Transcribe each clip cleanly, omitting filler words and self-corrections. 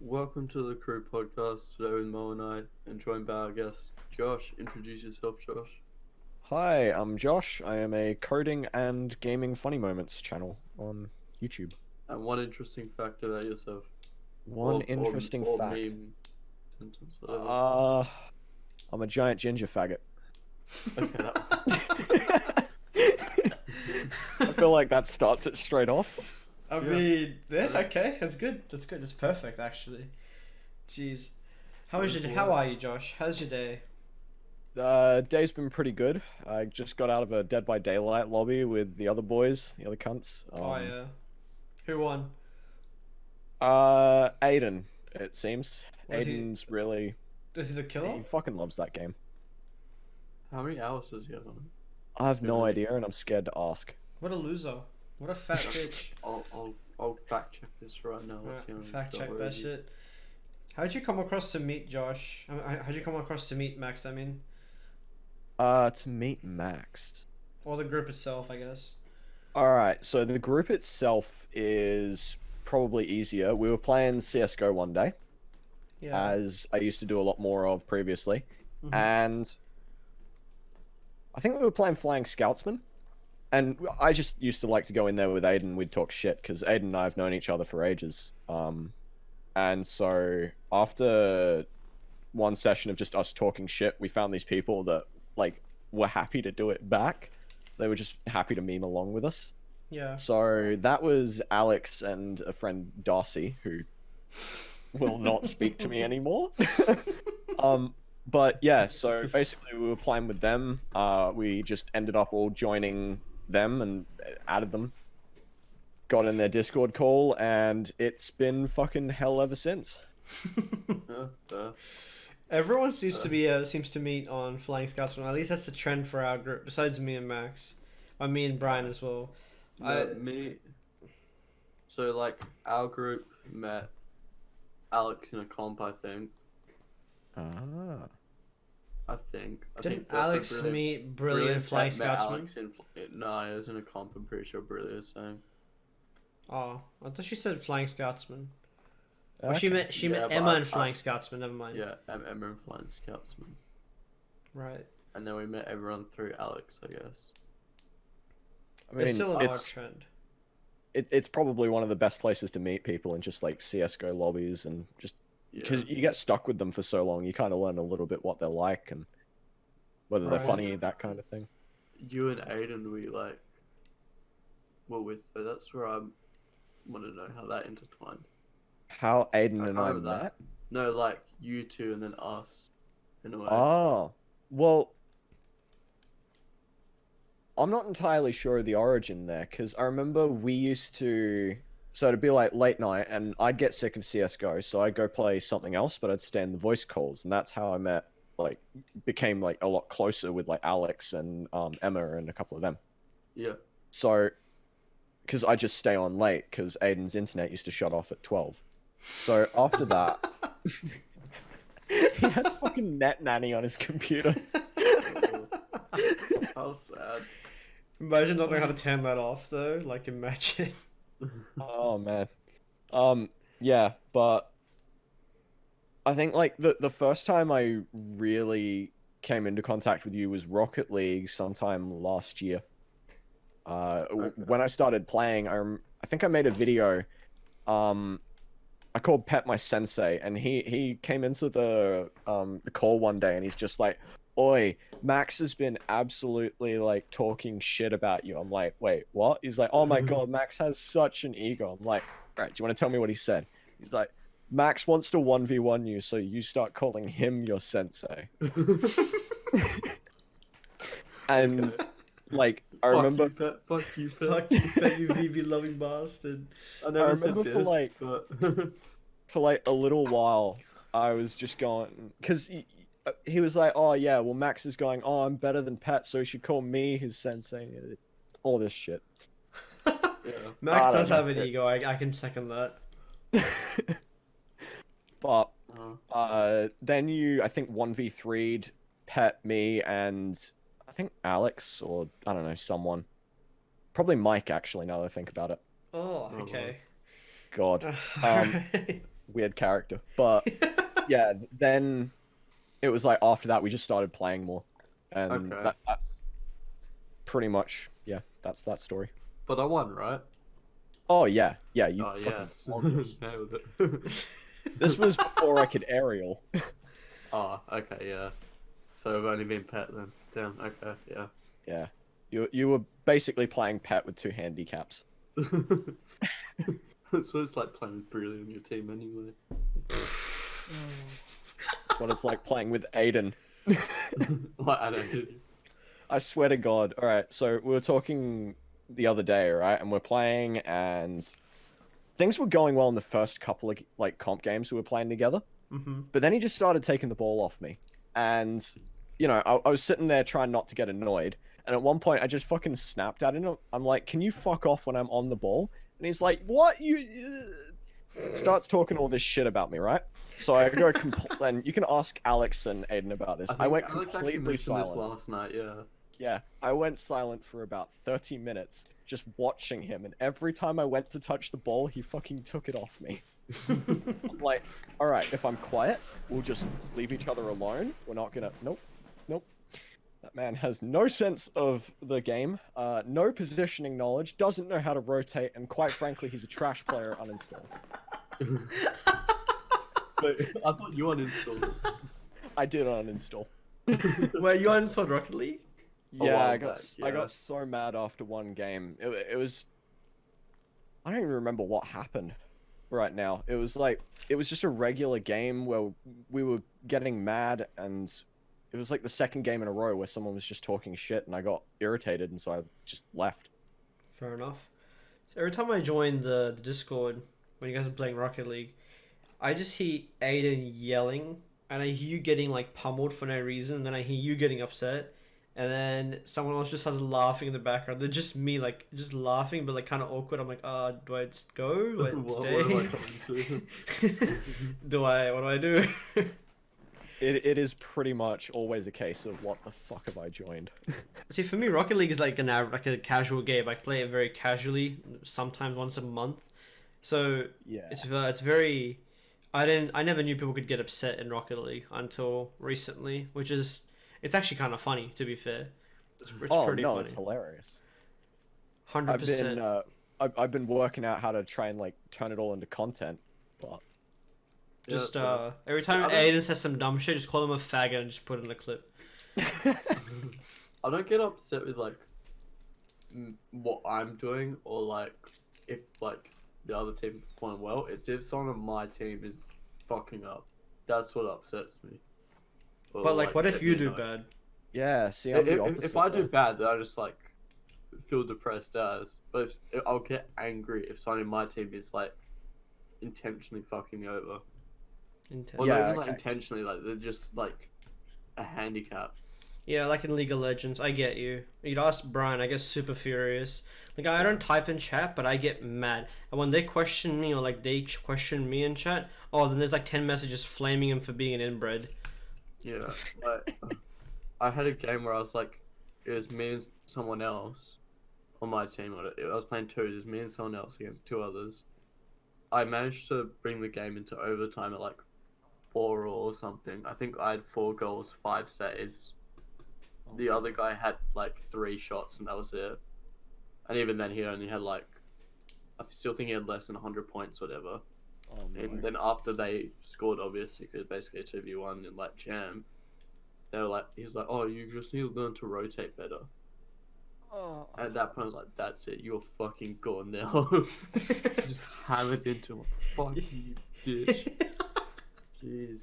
Welcome to the CRU podcast today with Mo and I, and joined by our guest Josh. Introduce yourself, Josh. Hi, I'm Josh. I am a coding and gaming funny moments channel on YouTube. And one interesting fact about yourself, One interesting or fact. meme sentence, whatever. I'm a giant ginger faggot. Okay, I feel like that starts it straight off. I mean, yeah, okay, that's good. That's good. That's perfect, actually. Jeez, how are you, Josh? How's your day? Day's been pretty good. I just got out of a Dead by Daylight lobby with the other boys, the other cunts. Oh yeah, who won? Aiden, it seems. Was he- Aiden's really, Is he the he killer? fucking loves that game. How many hours does he have on it? I have no Really? idea, and I'm scared to ask. What a loser! What a fat bitch! I'll fact check this right now. Let's see how many Fact he's check got that already. shit. How'd you come across to meet Josh? How'd you come across to meet Max? I mean, To meet Max. or the group itself, I guess. Alright, so the group itself is probably easier. We were playing CSGO one day, Yeah. as I used to do a lot more of previously, Mhm. and I think we were playing Flying Scoutsman, and I just used to like to go in there with Aiden. We'd talk shit, because Aiden and I have known each other for ages. And so after one session of just us talking shit, we found these people that, like, were happy to do it back. They were just happy to meme along with us. Yeah. So that was Alex and a friend Darcy, who will not speak to me anymore. But yeah, so basically we were playing with them. We just ended up all joining them and added them. Got in their Discord call, and it's been fucking hell ever since. Yeah, Everyone seems to meet on Flying Scotsman. At least that's the trend for our group. Besides me and Max, or me and Brian as well. So like our group met Alex in a comp, I think. Ah. I think Didn't that's a Alex meet Brilliant Flying met Scotsman? Alex no, it was in a comp. I'm pretty sure Brilliant is saying. Oh, I thought she said Flying Scotsman. Or Okay. she met Yeah, but Emma I- and Flying Scotsman. Never mind. Yeah, Emma and Flying Scoutsman. Right. And then we met everyone through Alex, I guess. I mean, It's still an odd it's trend. it's probably one of the best places to meet people in just like CS:GO lobbies, and just Yeah. because you get stuck with them for so long, you kind of learn a little bit what they're like and whether they're Right. funny, that kind of thing. You and Aiden, we like were with, so that's where I want to know how that intertwined. How Aiden I and I remember that. met? No, like you two and then us, in a way. Oh, well, I'm not entirely sure of the origin there, because I remember we used to. So it'd be like late night, and I'd get sick of CS:GO, so I'd go play something else, but I'd stay in the voice calls, and that's how I met, like, became like a lot closer with like Alex and Emma and a couple of them. Yeah. So, because I just stay on late, because Aiden's internet used to shut off at 12. So after that, he had fucking net nanny on his computer. How sad. Imagine not knowing how to turn that off though. Like imagine. Oh man. Yeah, but I think like the first time I really came into contact with you was Rocket League sometime last year. When I started playing, I think I made a video. I called Pet my sensei, and he came into the call one day, and he's just like, "Oi, Max has been absolutely like talking shit about you." I'm like, "Wait, what?" He's like, "Oh my god, Max has such an ego." I'm like, "Right, do you want to tell me what he said?" He's like, "Max wants to 1v1 you, so you start calling him your sensei." And Okay. like I remember Fuck you, Pet. Fuck you, Pet, you VB loving bastard. I never remember said for, this, like- but for like a little while, I was just going, because he was like, "Oh yeah, well Max is going, oh I'm better than Pet, so he should call me his sensei," all this shit. yeah. Max I does don't have know. an ego. I can second that. But Oh. then you, I think 1v3'd Pet, me, and I think Alex, or I don't know, someone. Probably Mike, actually, now that I think about it. Oh, Oh, okay. God. Alright. weird character. But yeah, then it was like after that we just started playing more, and Okay. that's pretty much that's that story. But I won, right? Oh yeah, you Oh fucking yes. won this. Nailed it. This was before I could aerial. Oh, okay, yeah. So I've only been pet then. Damn. Okay, yeah. Yeah, you were basically playing pet with 2 handicaps. That's what it's like playing with Brilliant on your team anyway. That's what it's like playing with Aiden. Like, I don't. I swear to God. All right, so we were talking the other day, right? And we're playing, and things were going well in the first couple of like comp games we were playing together. Mm-hmm. But then he just started taking the ball off me, and you know, I was sitting there trying not to get annoyed. And at one point, I just fucking snapped at him. I'm like, "Can you fuck off when I'm on the ball?" And he's like, "What? You?" Starts talking all this shit about me, right? So I go and you can ask Alex and Aiden about this. I went Alex actually completely mentioned this silent. last night, yeah. Yeah, I went silent for about 30 minutes, just watching him, and every time I went to touch the ball, he fucking took it off me. I'm like, alright, if I'm quiet, we'll just leave each other alone. We're not gonna... Nope. That man has no sense of the game, no positioning knowledge, doesn't know how to rotate, and quite frankly, he's a trash player. Uninstall. But I thought you uninstalled it. I did uninstall. Wait, you uninstalled Rocket League? Yeah, while I back, I yeah. got so mad after one game. It was... I don't even remember what happened right now. It was like... It was just a regular game where we were getting mad, and it was like the second game in a row where someone was just talking shit, and I got irritated, and so I just left. Fair enough. So every time I join the Discord, when you guys are playing Rocket League, I just hear Aiden yelling, and I hear you getting like pummeled for no reason, and then I hear you getting upset, and then someone else just starts laughing in the background. They're just me, like, just laughing, but like kind of awkward. I'm like, do I just go? Do I What stay? am I coming to? What do I do? It is pretty much always a case of what the fuck have I joined? See, for me, Rocket League is like like a casual game. I play it very casually, sometimes once a month. So Yeah. it's very. I never knew people could get upset in Rocket League until recently, which is it's actually kind of funny, to be fair. It's pretty funny. It's hilarious. 100%. I've been working out how to try and like turn it all into content, but Just Yeah, every time I don't- Aiden says some dumb shit, just call him a faggot and just put it in the clip. I don't get upset with like what I'm doing or like if like the other team is playing well. It's if someone on my team is fucking up. That's what upsets me. Or, But like, what if get you me do annoyed. bad? yeah. See, I'm the If opposite. I do though. bad, then I just like feel depressed as. But if I'll get angry if someone in my team is like intentionally fucking me over. Or Yeah, not even like okay. intentionally, like they're just like a handicap. Yeah, like in League of Legends, I get you. You'd ask Brian, I get super furious. Like, I don't type in chat, but I get mad. And when they question me, or like they question me in chat, oh, then there's like 10 messages flaming him for being an inbred. Yeah, like I had a game where I was like, it was me and someone else on my team. I was playing twos. It was me and someone else against 2 others. I managed to bring the game into overtime at like 4 or something. I think I had 4 goals, 5 saves. The other guy had like 3 shots, and that was it. And even then, he only had like, I still think he had less than 100 points, or whatever. Oh, no. And then after they scored, obviously, because basically a 2v1 in like jam, they were like, he was like, oh, you just need to learn to rotate better. Oh. At that point, I was like, that's it, you're fucking gone now. Just hammered into him. Fuck you, bitch. Jeez.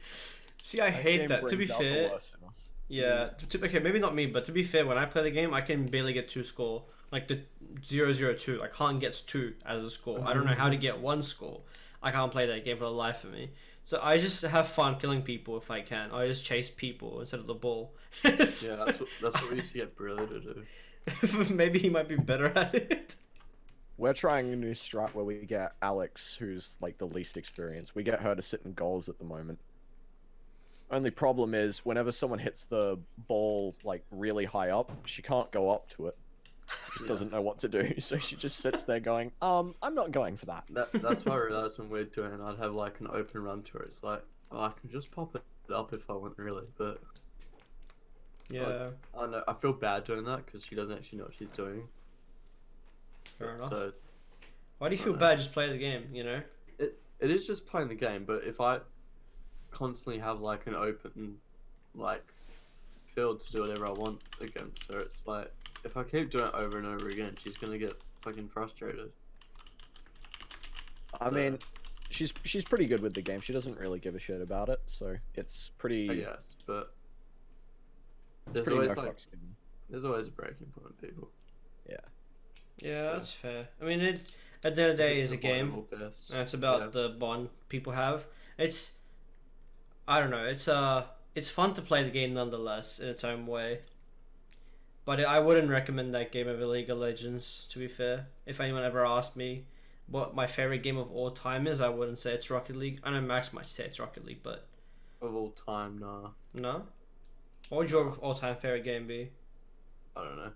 See, I That hate game that. To be brings out the fair, worst in us. yeah. Okay, maybe not me, but to be fair, when I play the game, I can barely get 2 score. Like the 0-0-2, I can't get 2 as a score. I don't know how to get 1 score. I can't play that game for the life of me. So I just have fun killing people if I can. I just chase people instead of the ball. Yeah, that's what we used to get Brillo to do. Maybe he might be better at it. We're trying a new strat where we get Alex, who's like the least experienced. We get her to sit in goals at the moment. Only problem is, whenever someone hits the ball like really high up, she can't go up to it. She Yeah. doesn't know what to do, so she just sits there going, I'm not going for that. That's why I realized when we're doing, I'd have like an open run to it. It's like, oh, I can just pop it up if I want, really. But Yeah, I don't know. I feel bad doing that because she doesn't actually know what she's doing. fair enough. So Why do you I feel don't know. bad? Just play the game, you know? it is just playing the game. But if I constantly have like an open like field to do whatever I want against her, it's like if I keep doing it over and over again, she's gonna get fucking frustrated. I So, mean, she's pretty good with the game. She doesn't really give a shit about it, so it's pretty. I guess, but It's there's pretty always no like fucks given. there's always a breaking point with people. Yeah, So- that's fair. I mean, at the end of the day, It's is a game. avoidable best. And it's about Yeah. the bond people have. It's, I don't know. It's fun to play the game nonetheless in its own way. But I wouldn't recommend that game over League of Legends. To be fair, if anyone ever asked me what my favorite game of all time is, I wouldn't say it's Rocket League. I know Max might say it's Rocket League, but Of all time, nah. no. What would your all-time favorite game be? I don't know.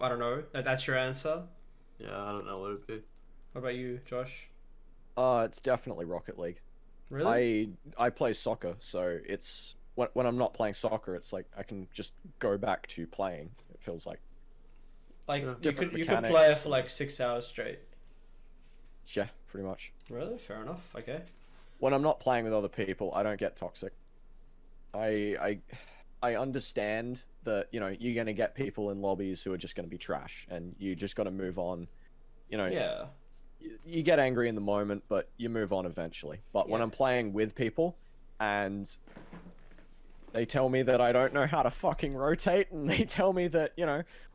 I don't know. That's your answer. Yeah, I don't know what it'd be. What about you, Josh? It's definitely Rocket League. Really? I play soccer, so it's when I'm not playing soccer, it's like I can just go back to playing. It feels like Like Yeah. you Different could play it mechanics. for like 6 hours straight. yeah, pretty much. Really? Fair enough. Okay. When I'm not playing with other people, I don't get toxic. I understand that you're gonna get people in lobbies who are just gonna be trash, and you just gotta move on. Yeah. You get angry in the moment, but you move on eventually. But when Yeah. I'm playing with people, and they tell me that I don't know how to fucking rotate, and they tell me that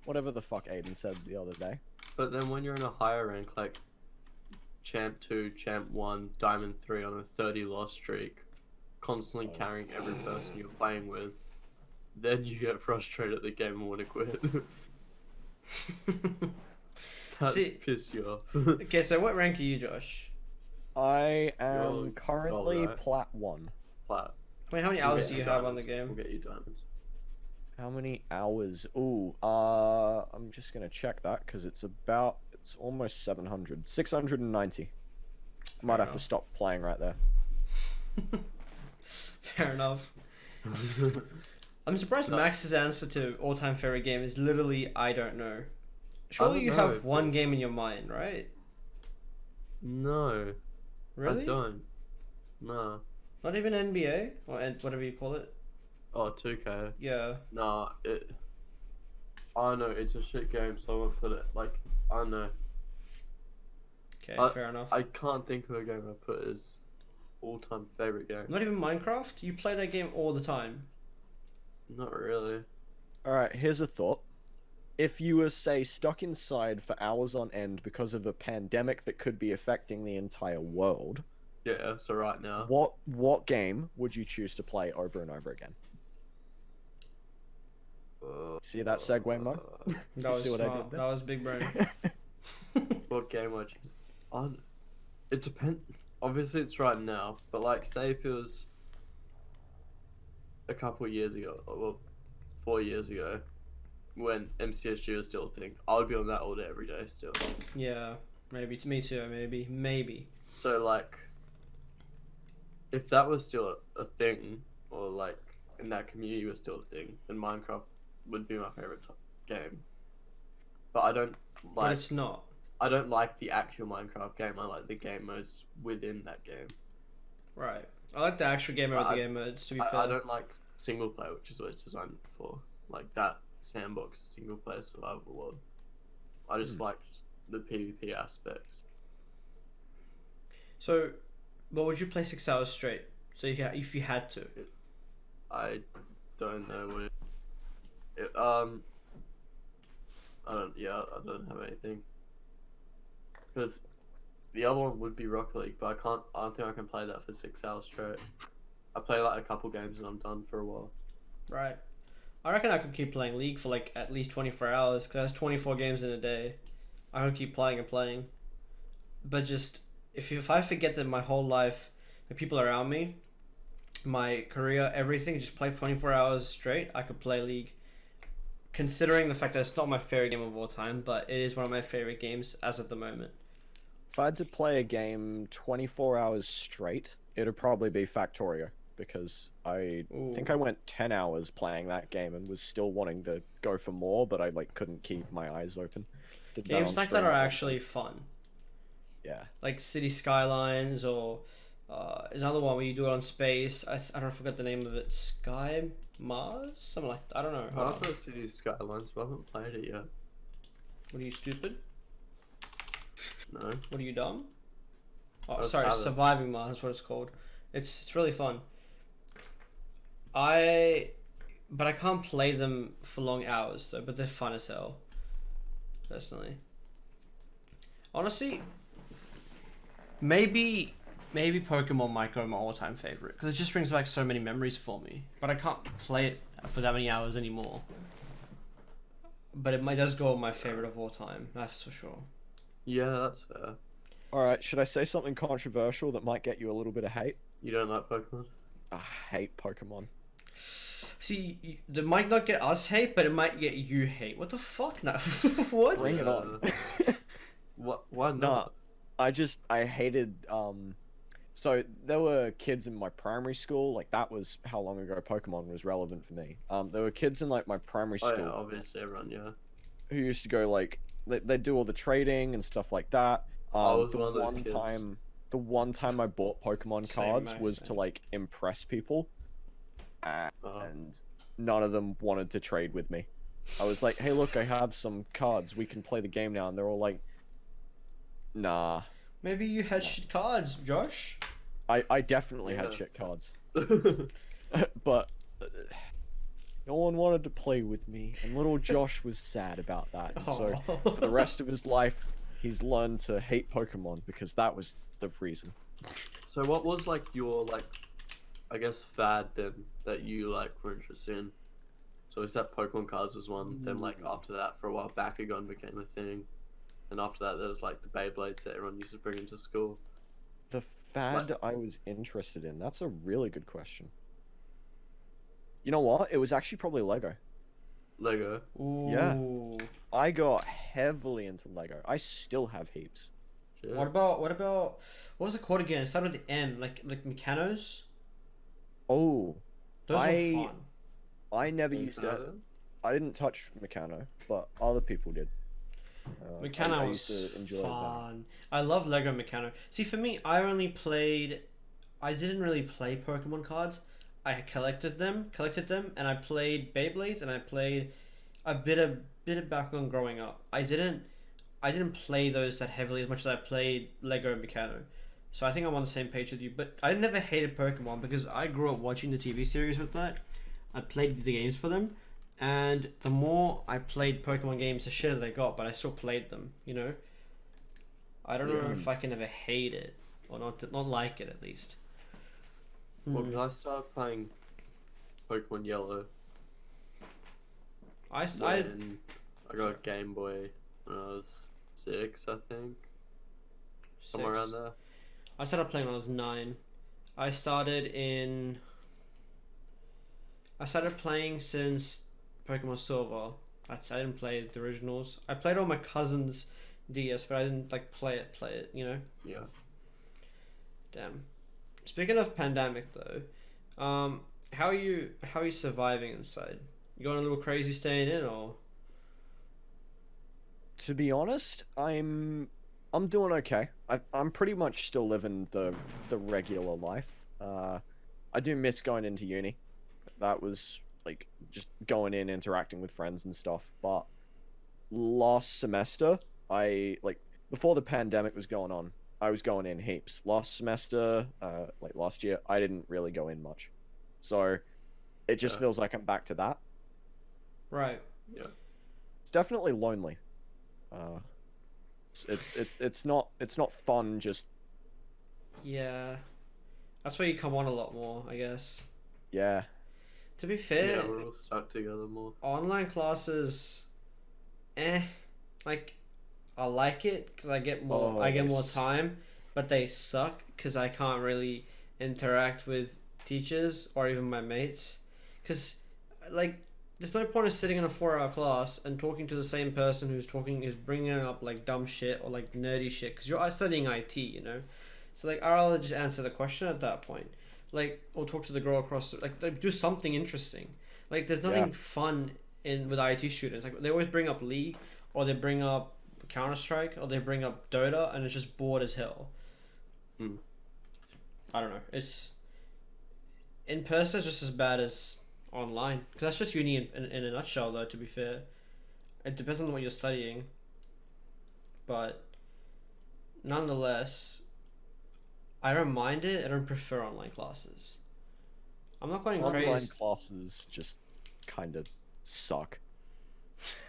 whatever the fuck Aiden said the other day. But then when you're in a higher rank, like Champ 2, Champ 1, Diamond 3 on a 30 loss streak, constantly carrying every person you're playing with, then you get frustrated at the game and want to quit. That's See- piss you off. Okay, so what rank are you, Josh? I You're am currently right. plat 1. Flat. I mean, how many We'll hours get do you you have on the diamonds. We'll game? get you diamonds. How many hours? Ooh, I'm just gonna check that because it's almost 700. 690. Might have to enough. stop playing right there. Fair enough. I'm surprised Max's answer to all-time favorite game is literally I don't know. Surely don't you know, have one but- game in your mind, right? No, Really? I don't. No. Not even NBA or whatever you call it. Oh, 2K. Yeah. Nah, I don't know, it's a shit game, so I won't put it, like, I don't know. Okay, I- fair enough. I can't think of a game I put as all-time favorite game. Not even Minecraft? You play that game all the time. Not really. Alright, here's a thought. If you were, say, stuck inside for hours on end because of a pandemic that could be affecting the entire world, Yeah, so right now. what game would you choose to play over and over again? See that segue, Mo? That You was see what I smart. did That was big brain. What game would I choose? On. It depends. Obviously, it's right now, but like, say if it was a couple years ago, or well, 4 years ago, when MCSG was still a thing, I would be on that all day, every day still. Yeah, maybe. Me too, maybe. So like, if that was still a thing, or like in that community was still a thing, then Minecraft would be my favorite game. But I don't But like. it's not. I don't like the actual Minecraft game. I like the game modes within that game. Right. I like the actual game over the I- game modes, to be fair. I don't like single player, which is what it's designed for. Like that sandbox single player survival world. I just like the PvP aspects. So, what would you play 6 hours straight? So if you had to. I don't know what I don't have anything. Because the other one would be Rocket League, but I don't think I can play that for 6 hours straight. I play like a couple games and I'm done for a while. Right. I reckon I could keep playing League for like at least 24 hours because that's 24 games in a day. I could keep playing and playing. But just, if I forget that my whole life, the people around me, my career, everything, just play 24 hours straight, I could play League. considering the fact that it's not my favorite game of all time, but it is one of my favorite games as of the moment. If I had to play a game 24 hours straight, it'd probably be Factorio, because I think I went 10 hours playing that game and was still wanting to go for more, but I like couldn't keep my eyes open. Did that Games on like that stream are one actually time. fun. Yeah. Like City Skylines, or there's another one where you do it on space. I don't forget the name of it. Sky Mars? Something like that. I don't know. Hold I've on. got City Skylines, but I haven't played it yet. What are you, stupid? No. What are you, dumb? Oh, I just sorry, haven't. Surviving Mars is what it's called. It's really fun. But I can't play them for long hours though, but they're fun as hell. Personally. Honestly, maybe Pokemon might go my all-time favorite, because it just brings back so many memories for me. But I can't play it for that many hours anymore. But it does go my favorite of all time, that's for sure. Yeah, that's fair. Alright, should I say something controversial that might get you a little bit of hate? You don't like Pokemon? I hate Pokemon. See, it might not get us hate, but it might get you hate. What the fuck? No. What? Bring it on. What? Why Nah, not? I hated so there were kids in my primary school, like that was how long ago Pokemon was relevant for me. There were kids in like my primary Oh school yeah, obviously everyone, yeah. who used to go like they do all the trading and stuff like that. I was The one of those one kids. time the one time I bought Pokemon Same, cards mate, was same. to like impress people, Oh. and none of them wanted to trade with me. I was like, "Hey, look, I have some cards. We can play the game now." And they're all like, "Nah." Maybe you had shit cards, Josh. I definitely had Yeah. shit cards, but no one wanted to play with me, and little Josh was sad about that. And so Oh. for the rest of his life, he's learned to hate Pokemon because that was the reason. So what was like your like, I guess fad then that you like were interested in? So is that Pokemon cards was one? Then like after that, for a while, Bakugan became a thing, and after that there was like the Beyblades that everyone used to bring into school. The fad I was interested in. That's a really good question. You know what? It was actually probably Lego. Lego. Yeah. Ooh. I got heavily into Lego. I still have heaps. Shit. What about what was it called again? It started with the M, like Mechanos. Oh, Those I- were fun. I never used to. Nintendo? I didn't touch Meccano, but other people did. I Meccano used was to enjoy that. fun. I love Lego Meccano. See, for me, I didn't really play Pokemon cards. I collected them, and I played Beyblades, and I played a bit of Bakugan growing up. I didn't play those that heavily as much as I played Lego and Meccano. So I think I'm on the same page with you. But I never hated Pokemon because I grew up watching the TV series with that. I played the games for them, and the more I played Pokemon games, the shitter they got. But I still played them. You know. I don't know if I can ever hate it or not like it at least. Well, 'cause I started playing Pokemon Yellow I when I got a Game Boy when I was 6, I think, somewhere around there. I started playing when I was 9. I started playing since Pokemon Silver. I didn't play the originals. I played on my cousin's DS, but I didn't like play it. You know. Yeah. Damn. Speaking of pandemic though, how are you surviving inside? You going a little crazy staying in, or? To be honest, I'm doing okay. I'm pretty much still living the regular life. I do miss going into uni. That was like just going in, interacting with friends and stuff. But last semester, I like before the pandemic was going on, I was going in heaps. Last semester, like last year, I didn't really go in much. So it just Yeah. feels like I'm back to that. Right. It's definitely lonely. It's not fun just Yeah. That's where you come on a lot more, I guess. yeah. To be fair, Yeah, we're all stuck together more. online classes, like I like it because I get more time, but they suck because I can't really interact with teachers or even my mates, because like there's no point of sitting in a 4-hour class and talking to the same person who's bringing up like dumb shit or like nerdy shit because you're studying IT, you know. So like, I'd rather just answer the question at that point, like, or talk to the girl across like do something interesting. Like, there's nothing fun in with IT students. Like, they always bring up League, or they bring up Counter Strike, or they bring up Dota, and it's just bored as hell. I don't know. It's in person just as bad as online, because that's just uni in a nutshell. Though, to be fair, it depends on what you're studying, but nonetheless, I don't mind it. I don't prefer online classes. I'm not going Online crazy. classes just kind of suck.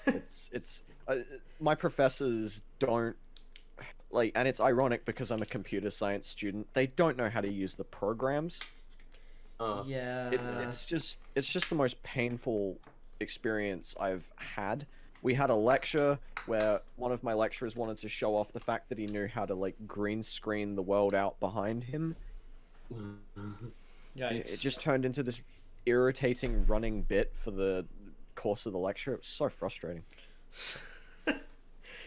It's my professors don't like, and it's ironic because I'm a computer science student. They don't know how to use the programs. Yeah. It's just the most painful experience I've had. We had a lecture where one of my lecturers wanted to show off the fact that he knew how to like green screen the world out behind him. Yeah. It just turned into this irritating running bit for the course of the lecture. It was so frustrating.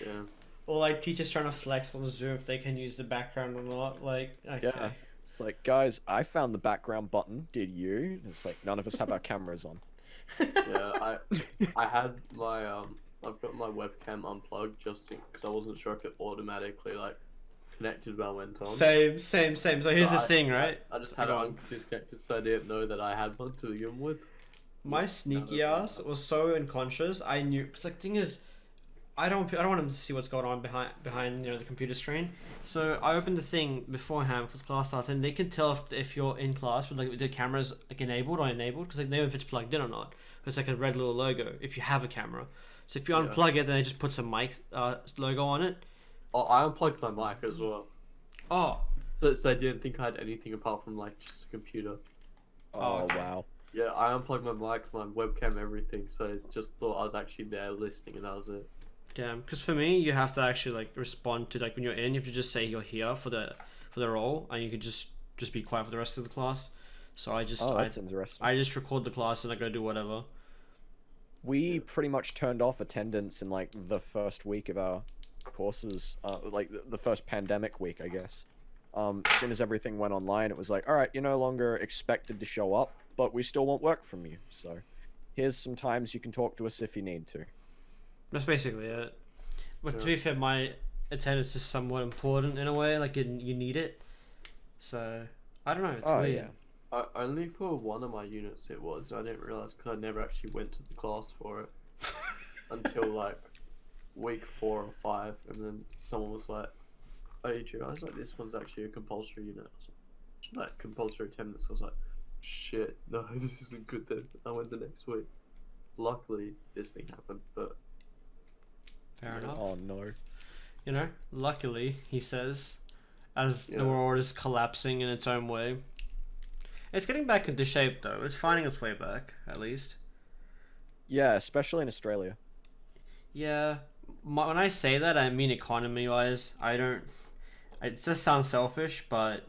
Yeah. Or like teachers trying to flex on Zoom if they can use the background or not. Like, okay. Yeah. It's like, guys, I found the background button. Did you? It's like none of us have our cameras on. Yeah, I had my I've got my webcam unplugged just because I wasn't sure if it automatically like connected when I went on. Same. So here's the thing, I right? just had it disconnected, so I didn't know that I had one to begin with. My sneaky ass was so unconscious. I knew, because like, thing is, I don't want him to see what's going on behind the computer screen. So I opened the thing beforehand for the class starter, and they can tell if you're in class with like the cameras like enabled or enabled, because like they know if it's plugged in or not. It's like a red little logo if you have a camera. So if you unplug it, then they just put some mic logo on it. Oh, I unplugged my mic as well. Oh. So I didn't think I had anything apart from like just a computer. Oh, okay. wow. Yeah, I unplugged my mic, my webcam, everything. So I just thought I was actually there listening, and that was it. Damn, because for me, you have to actually like respond to like when you're in. You have to just say you're here for the role, and you could just be quiet for the rest of the class. So that's interesting. I just record the class and I go do whatever. We pretty much turned off attendance in like the first week of our courses, like the first pandemic week, I guess. As soon as everything went online, it was like, all right, you're no longer expected to show up, but we still want work from you. So here's some times you can talk to us if you need to. That's basically it. But to be fair, my attendance is somewhat important in a way. Like you need it. So I don't know. It's weird. Yeah. Only for one of my units it was. I didn't realize because I never actually went to the class for it until like week 4 or 5, and then someone was like, "Oh, you guys, like this one's actually a compulsory unit." I was like compulsory attendance. I was like, "Shit, no, this isn't good." Then I went the next week. Luckily, this thing happened, but Fair enough. Oh no. You know, luckily, he says, as the world is collapsing in its own way. It's getting back into shape though. It's finding its way back, at least. Yeah, especially in Australia. Yeah, when I say that, I mean economy-wise. I don't. It just sounds selfish, but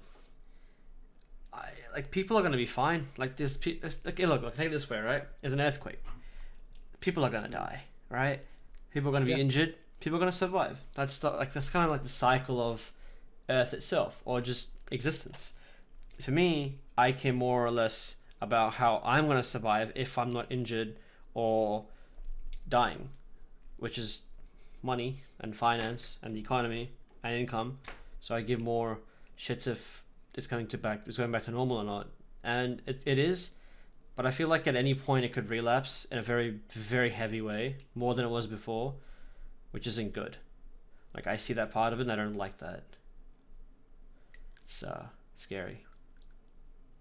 like people are gonna be fine. Like this, okay, look, take it this way, right? There's an earthquake. People are gonna die, right? People are gonna be injured. People are gonna survive. That's kind of like the cycle of Earth itself, or just existence. For me, I care more or less about how I'm gonna survive if I'm not injured or dying, which is money and finance and the economy and income. So I give more shits if it's going back to normal or not. And it is, but I feel like at any point it could relapse in a very, very heavy way, more than it was before, which isn't good. Like, I see that part of it and I don't like that. It's scary.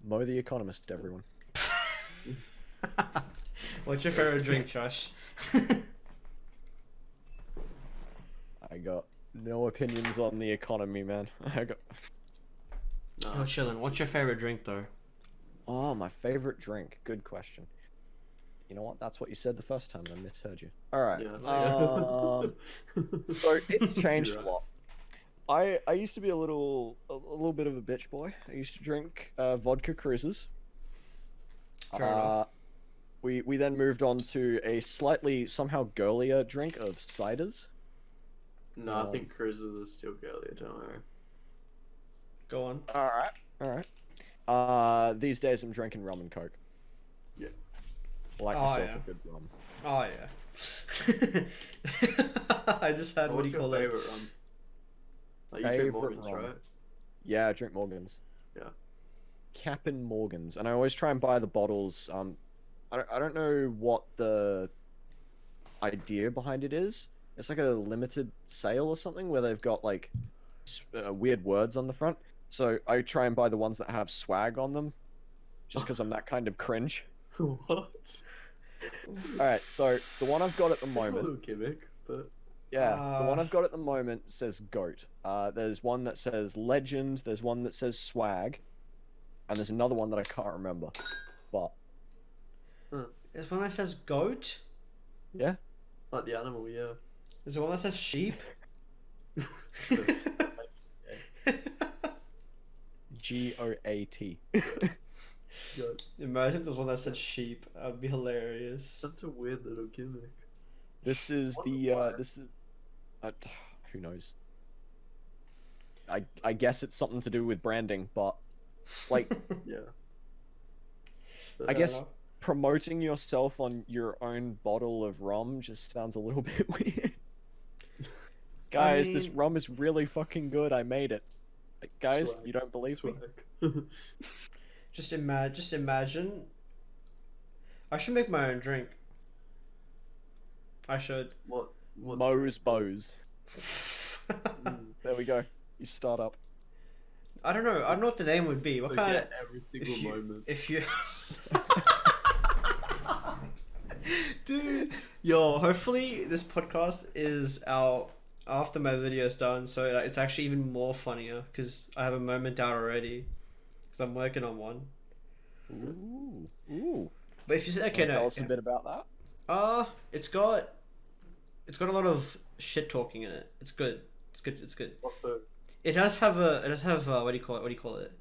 Mow the Economist, everyone. What's your favorite drink, Josh? I got no opinions on the economy, man. Oh, chillin'. What's your favorite drink, though? Oh, my favorite drink. Good question. You know what? That's what you said the first time. I misheard you. All right. So it's changed a lot. I used to be a little bit of a bitch boy. I used to drink vodka cruises. Fair enough. we then moved on to a slightly somehow girlier drink of ciders. No, I think cruises are still girly, don't worry. Go on. All right. These days I'm drinking rum and coke. Yeah. I like Oh, myself yeah. a good rum. Oh yeah. I just had what do you call it? Favorite rum? Like, you drink Favorite Morgans, rum. right? Yeah, I drink Morgans. Yeah. Cap'n Morgans, and I always try and buy the bottles. I don't know what the idea behind it is. It's like a limited sale or something where they've got like weird words on the front. So I try and buy the ones that have swag on them, just because I'm that kind of cringe. What? Alright, so the one I've got at the A moment, little gimmick, but yeah, the one I've got at the moment says goat. There's one that says legend, there's one that says swag, and there's another one that I can't remember. But There's one that says goat. yeah, like the animal, yeah. There's one that says sheep. GOAT. Yeah. Imagine if there's one that said sheep. That'd be hilarious. That's a weird little gimmick. This is What the the this is who knows. I guess it's something to do with branding, but like Yeah. I guess know. promoting yourself on your own bottle of rum just sounds a little bit weird. Guys, this mean- rum is really fucking good. I made it. Like, guys, Swag. you don't believe me? Swag. Just imagine. I should make my own drink. I should. What? Moe's Bows. There we go. You start up. I don't know what the name would be. What kind of Forget every single moment. if you dude, yo, hopefully this podcast is out after my video's done, so it's actually even more funnier because I have a moment out already because I'm working on one. Ooh. But if you say okay, Wanna no, tell us a bit about that. it's got a lot of shit talking in it. It's good. It's good. What the? It does have what do you call it?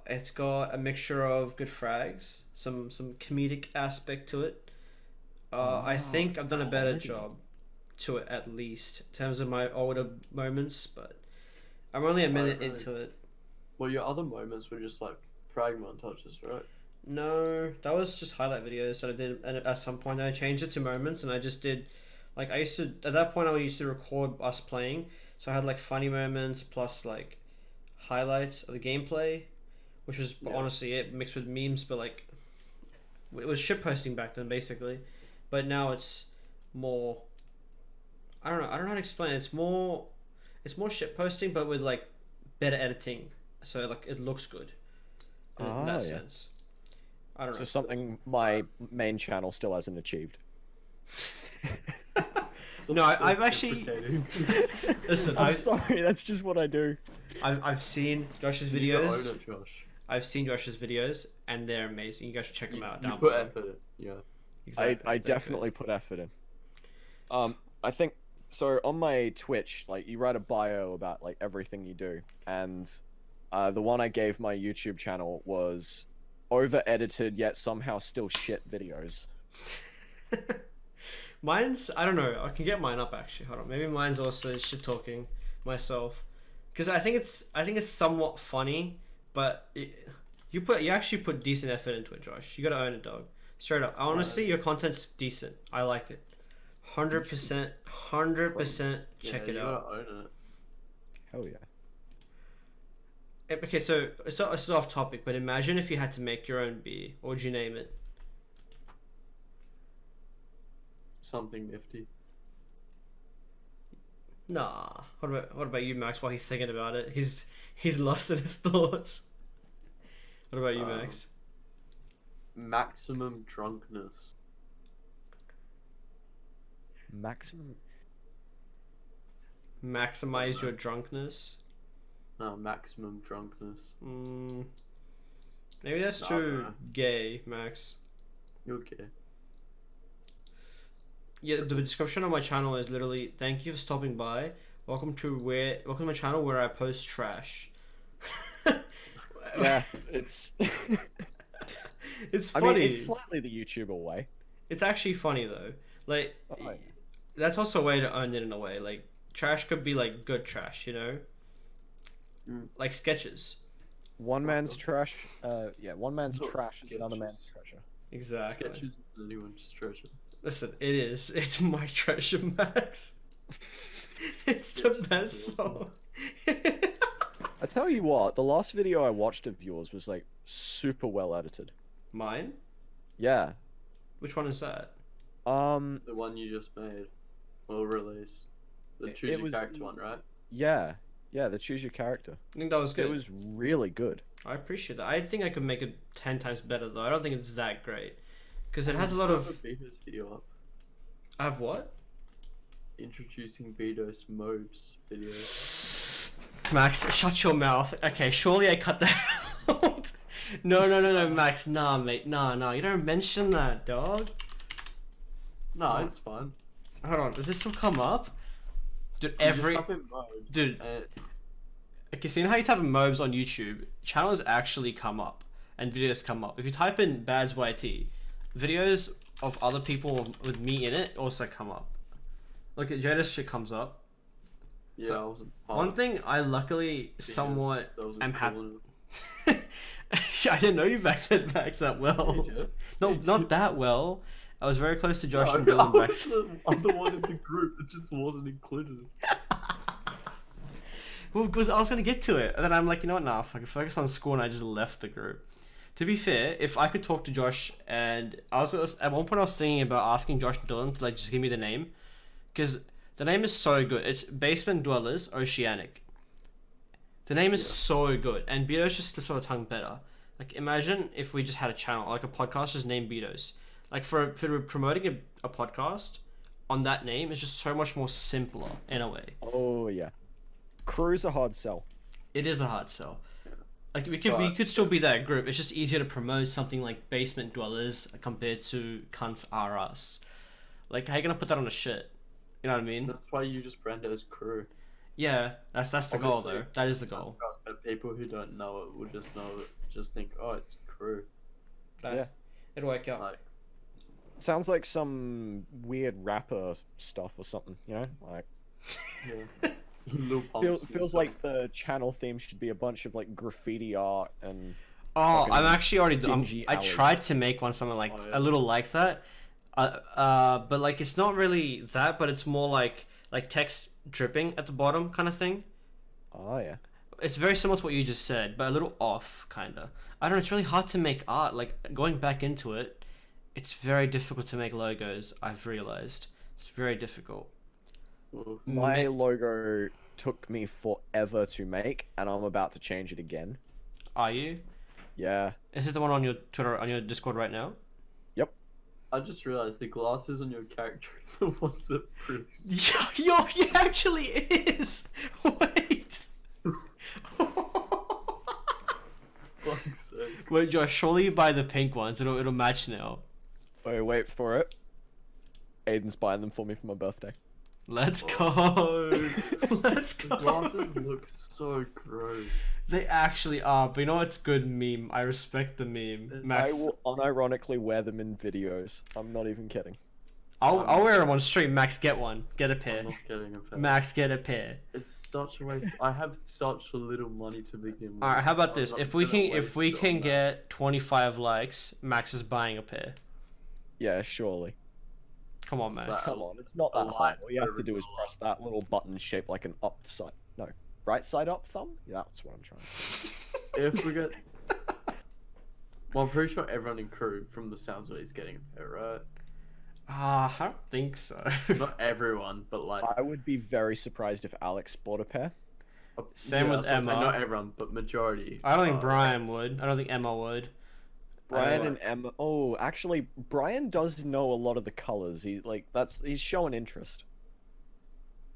It's got a mixture of good frags, some comedic aspect to it. I think I've done a better comedy. job to it at least in terms of my older moments, but I'm only a minute Right. into it. Well, your other moments were just like frag montages, right? No, that was just highlight videos that I did at some point. And I changed it to moments, and I just did like I used to at that point I used to record us playing, so I had like funny moments plus like highlights of the gameplay, which was Yeah. honestly it mixed with memes, but like it was shit posting back then basically, but now it's more. I don't know how to explain it. It's more shit posting, but with like better editing, so like it looks good. In that yeah. sense. I don't know. So something my main channel still hasn't achieved. No, I've actually Deprecating. listen. I'm sorry, that's just what I do. I've seen Josh's You gotta videos. own it, Josh. I've seen Josh's videos, and they're amazing. You guys should check them out You down put below. effort in. Yeah. Exactly, I definitely put effort in. I think so on my Twitch, like you write a bio about like everything you do, and the one I gave my YouTube channel was over edited yet somehow still shit videos. Mine's I don't know. I can get mine up actually. Hold on. Maybe mine's also shit talking myself, because I think it's somewhat funny, but you actually put decent effort into it, Josh. You gotta own it, dog. Straight up. Honestly, your content's decent. I like it. 100%. Check it you out. gotta own it. Hell yeah. Okay, so it's off topic, but imagine if you had to make your own beer. What would you name it? Something nifty. Nah. What about you, Max? While he's thinking about it, he's lost in his thoughts. What about you, Max? Maximum drunkenness. Maximum. Maximize your drunkenness. No, maximum drunkenness. Maybe that's Nah, too bro. gay, Max. You okay? Yeah, the description on my channel is literally thank you for stopping by. Welcome to my channel where I post trash. Yeah, it's It's I funny. mean, it's slightly the YouTuber way. It's actually funny though. Like, Oh, yeah. that's also a way to earn it in a way. Like, trash could be like good trash, you know? Mm. Like sketches. One man's trash. One man's Not trash is another man's sketches. treasure. Exactly. Sketches is anyone's treasure. Listen, it is. It's my treasure, Max. It's the Sketches best is song. I tell you what, the last video I watched of yours was like super well edited. Mine? Yeah. Which one is that? Um. The one you just made, or released. The It choose your was- character one, right? Yeah. Yeah. The choose your character. I think that was good. It was really good. I appreciate that. I think I could make it 10 times better though. I don't think it's that great. Because it has a lot of. Betos video up. I have what? Introducing Betos Mobs video. Max, shut your mouth. Okay, surely I cut that out. No, Max. Nah, mate. Nah. You don't mention that, dog. No, it's fine. Hold on. Does this still come up? Dude, You just type in Mobs, Dude. and Okay, so you know how you type in Mobs on YouTube? Channels actually come up. And videos come up. If you type in Bads YT, videos of other people with me in it also come up. Look at Jada's shit comes up. yeah, So, I wasn't. One thing I luckily Betos, somewhat that was am happy. cool. I didn't know you back then, Max, that well. You did? No, You not did? that well. I was very close to Josh No, and Dylan back. I'm the one in the group that just wasn't included. Well, because I was gonna get to it, and then I'm like, you know what? Nah, I can focus on school, and I just left the group. To be fair, if I could talk to Josh, and I was at one point I was thinking about asking Josh and Dylan to like just give me the name, because the name is so good. It's Basement Dwellers Oceanic. The name is so good, and Betos just slips on the tongue better. Like, imagine if we just had a channel, like a podcast just named Betos. Like, for promoting a podcast on that name is just so much more simpler in a way. Oh yeah. CRU's a hard sell. It is a hard sell. Like, we could still be that group. It's just easier to promote something like Basement Dwellers compared to Cunts Are Us. Like, how you gonna put that on a shit? You know what I mean? That's why you just brand it as crew. Yeah, that's the goal Obviously. though. That is the goal. But people who don't know it will just know it, just think, oh, it's crew. Yeah. It'll work out. Like, Sounds like some weird rapper stuff or something, you know? Like yeah. Lil Pump feels or something. like the channel theme should be a bunch of like graffiti art and Oh, fucking I'm actually already. dingy I alley. tried to make one something like Oh, yeah. a little like that, but like it's not really that, but it's more like text dripping at the bottom kind of thing. oh yeah. It's very similar to what you just said, but a little off, kinda. I don't know. It's really hard to make art. Like going back into it, it's very difficult to make logos. I've realized it's very difficult. Well, My logo took me forever to make, and I'm about to change it again. Are you? Yeah. Is it the one on your Twitter, on your Discord right now? I just realized the glasses on your character are the ones that proves. Yo, he actually is. Wait. Fuck's sake. Wait, Josh. Surely you buy the pink ones. It'll match now. Wait for it. Aiden's buying them for me for my birthday. Let's go. Let's The go. glasses look so gross. They actually are, but you know what's good meme? I respect the meme. Max, I will unironically wear them in videos. I'm not even kidding. I'll wear them on stream. Max, get one. Get a pair. I'm not getting a pair. Max, get a pair. It's such a waste. I have such little money to begin with. All right, how about I'm this? not If we gonna can waste get on that. 25 likes, Max is buying a pair. Yeah, surely. Come on, Max. that? Come on, it's not A that light hard. All you have to over do is the press that little button shaped like an up side. No, right side up thumb? Yeah, that's what I'm trying to do. If we get, well, I'm pretty sure everyone in crew, from the sounds of it, is getting a pair, right? I don't think so. Not everyone, but like. I would be very surprised if Alex bought a pair. Same with that's what I'm saying, Emma. Not everyone, but majority. I don't think are. Brian would. I don't think Emma would. Brian know. and Emma. Oh, actually, Brian does know a lot of the colors. He's showing interest.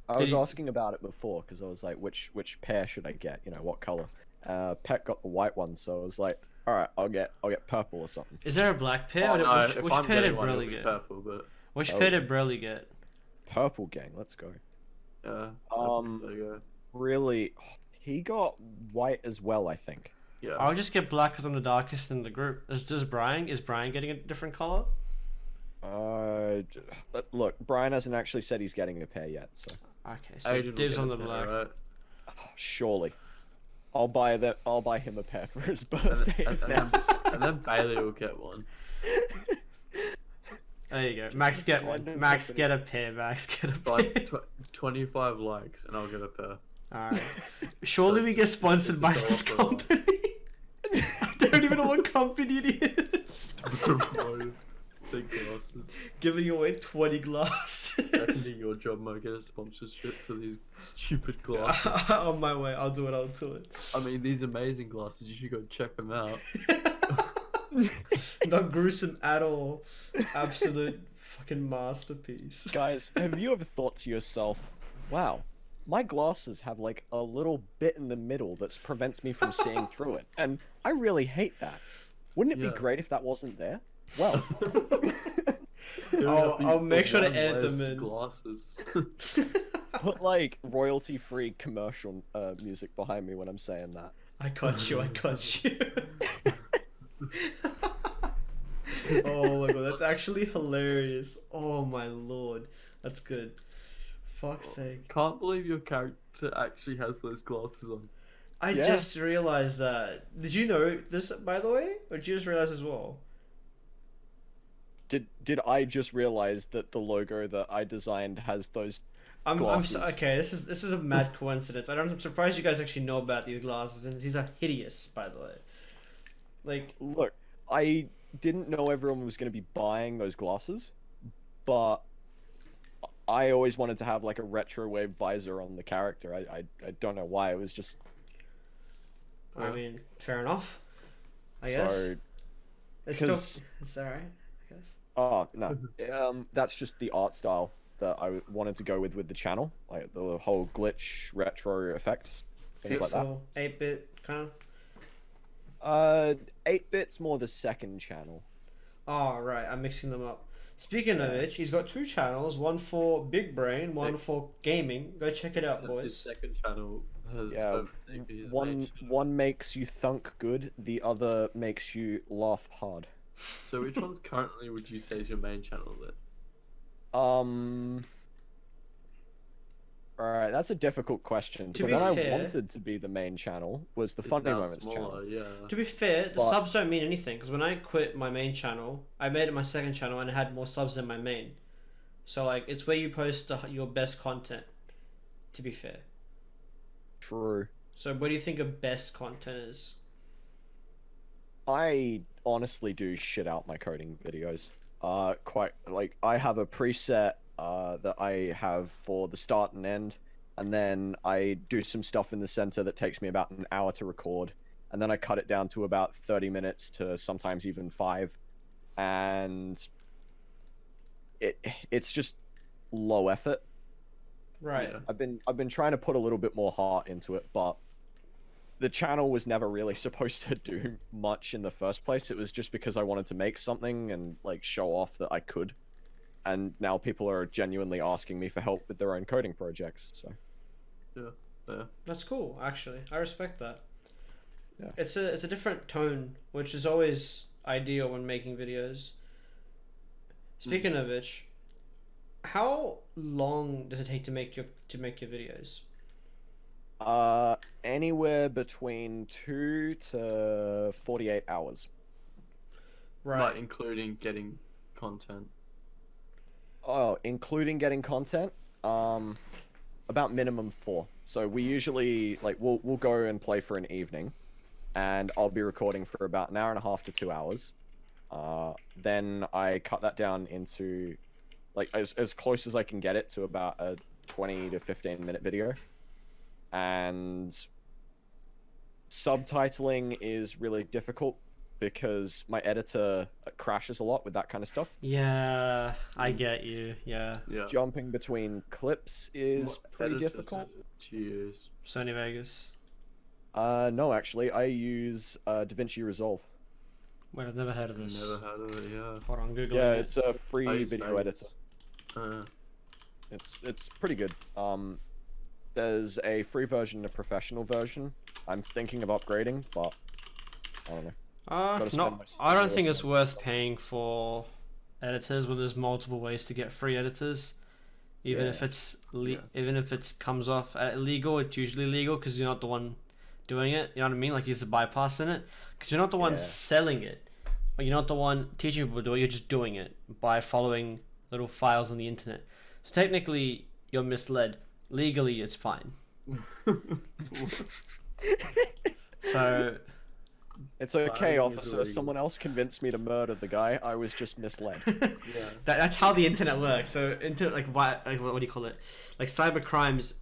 I Did was he- asking about it before because I was like, which pair should I get? You know, what color? Pet got the white one, so I was like, all right, I'll get purple or something. Is there a black pair? Oh, Or no, which if which I'm pair getting did one, it'll Burley be get? purple, but Which Oh. pair did Burley get? Purple gang, let's go. yeah. Um, there you go. Really, he got white as well, I think. Yeah. I'll just get black because I'm the darkest in the group. Is Brian getting a different color? Look, Brian hasn't actually said he's getting a pair yet, so Okay, so Aiden will dibs get on a the pair, black. right? surely. I'll buy him a pair for his And, birthday. and, if and, then, necessary. and then Bailey will get one. There you go. Just Max a get one. random Max company. get a pair. Max get a But pair. 25 likes, and I'll get a pair. Alright. Surely we get sponsored by this company. I don't even know what company it is. Big glasses. Giving away 20 glasses. Definitely your job might get a sponsorship for these stupid glasses. On my way. I'll do it. I mean, these amazing glasses, you should go check them out. Not gruesome at all. Absolute fucking masterpiece. Guys, have you ever thought to yourself, wow, my glasses have like a little bit in the middle that prevents me from seeing through it, and I really hate that. Wouldn't it Yeah. be great if that wasn't there? Well, I'll make sure to One edit them less in. Glasses. put like royalty-free commercial music behind me when I'm saying that. I got you. Oh my god, that's actually hilarious. Oh my lord. That's good. Fuck's sake. Can't believe your character actually has those glasses on. I Yeah. just realized that. Did you know this, by the way? Or did you just realize as well? Did I just realize that the logo that I designed has those? I'm Glasses. okay. This is a mad coincidence. I'm surprised you guys actually know about these glasses, and these are hideous, by the way. Like, Look, I didn't know everyone was going to be buying those glasses, but I always wanted to have like a retro wave visor on the character. I don't know why. It was just I mean, fair enough. I guess so. it's still 'cause- it's alright. I guess. Oh no, that's just the art style that I wanted to go with the channel, like the whole glitch retro effects, things like that. Pixel, 8-bit kind of. 8-bit's more the second channel. Oh right, I'm mixing them up. Speaking of which, he's got two channels, one for Big Brain, one for gaming. Go check it out, Since his boys. second channel has Yeah, overtaken his main one channel. one makes you thunk good, the other makes you laugh hard. So which one's currently would you say is your main channel then? Alright, that's a difficult question. To The be one I fair- wanted to be the main channel was the It's Funny now Moments channel. smaller, yeah. To be fair, the But- subs don't mean anything because when I quit my main channel, I made it my second channel and it had more subs than my main. So like, it's where you post your best content. To be fair. True. So what do you think of best content is? I honestly do shit out my coding videos. Quite like I have a preset that I have for the start and end, and then I do some stuff in the center that takes me about an hour to record, and then I cut it down to about 30 minutes to sometimes even 5, and it's just low effort. Right. Yeah. I've been trying to put a little bit more heart into it, but the channel was never really supposed to do much in the first place. It was just because I wanted to make something and like show off that I could. And now people are genuinely asking me for help with their own coding projects. So Yeah. That's cool, actually. I respect that. Yeah. It's a different tone, which is always ideal when making videos. Speaking of which, how long does it take to make your videos? anywhere between 2 to 48 hours. Right. Like including getting content. Oh, including getting content, about minimum 4. So we usually like we'll go and play for an evening, and I'll be recording for about an hour and a half to 2 hours. Then I cut that down into like as close as I can get it to about a 20 to 15-minute video. And subtitling is really difficult because my editor crashes a lot with that kind of stuff. Yeah, I get you. Yeah. Yeah. Jumping between clips is What pretty editor difficult. to use. Sony Vegas. No, actually, I use DaVinci Resolve. Wait, I've never heard of this. Never heard of it, yeah. Hold on, Google Yeah, it. it's a I free use video Vegas. editor. It's pretty good. There's a free version and a professional version. I'm thinking of upgrading, but I don't know. Gotta spend No, my I don't stimulus think it's money. worth paying for editors when there's multiple ways to get free editors. Even if Yeah. it's Yeah. even if it comes off illegal, it's usually legal because you're not the one doing it. You know what I mean? Like there's a bypass in it because you're not the one Yeah. selling it, or you're not the one teaching people to do it. You're just doing it by following little files on the internet. So technically, you're misled. Legally, it's fine. So It's okay, Fine, officer. illegal. Someone else convinced me to murder the guy. I was just misled. Yeah. that's how the internet works. So like what do you call it? Like cyber crimes,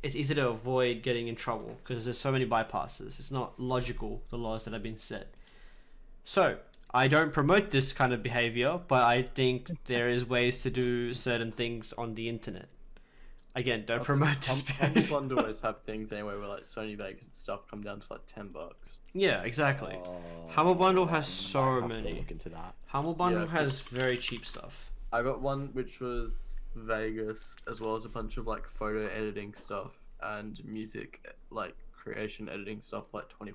it's easy to avoid getting in trouble because there's so many bypasses. It's not logical, the laws that have been set. So I don't promote this kind of behavior, but I think there is ways to do certain things on the internet. Again, don't promote this Humble behavior. Bundle always have things anyway where like Sony Vegas and stuff come down to like $10. Yeah, exactly. Oh, Humble Bundle has I might so have to many. look into that. Humble Bundle Yeah, has very cheap stuff. I got one which was Vegas, as well as a bunch of like photo editing stuff and music like creation editing stuff, like $20.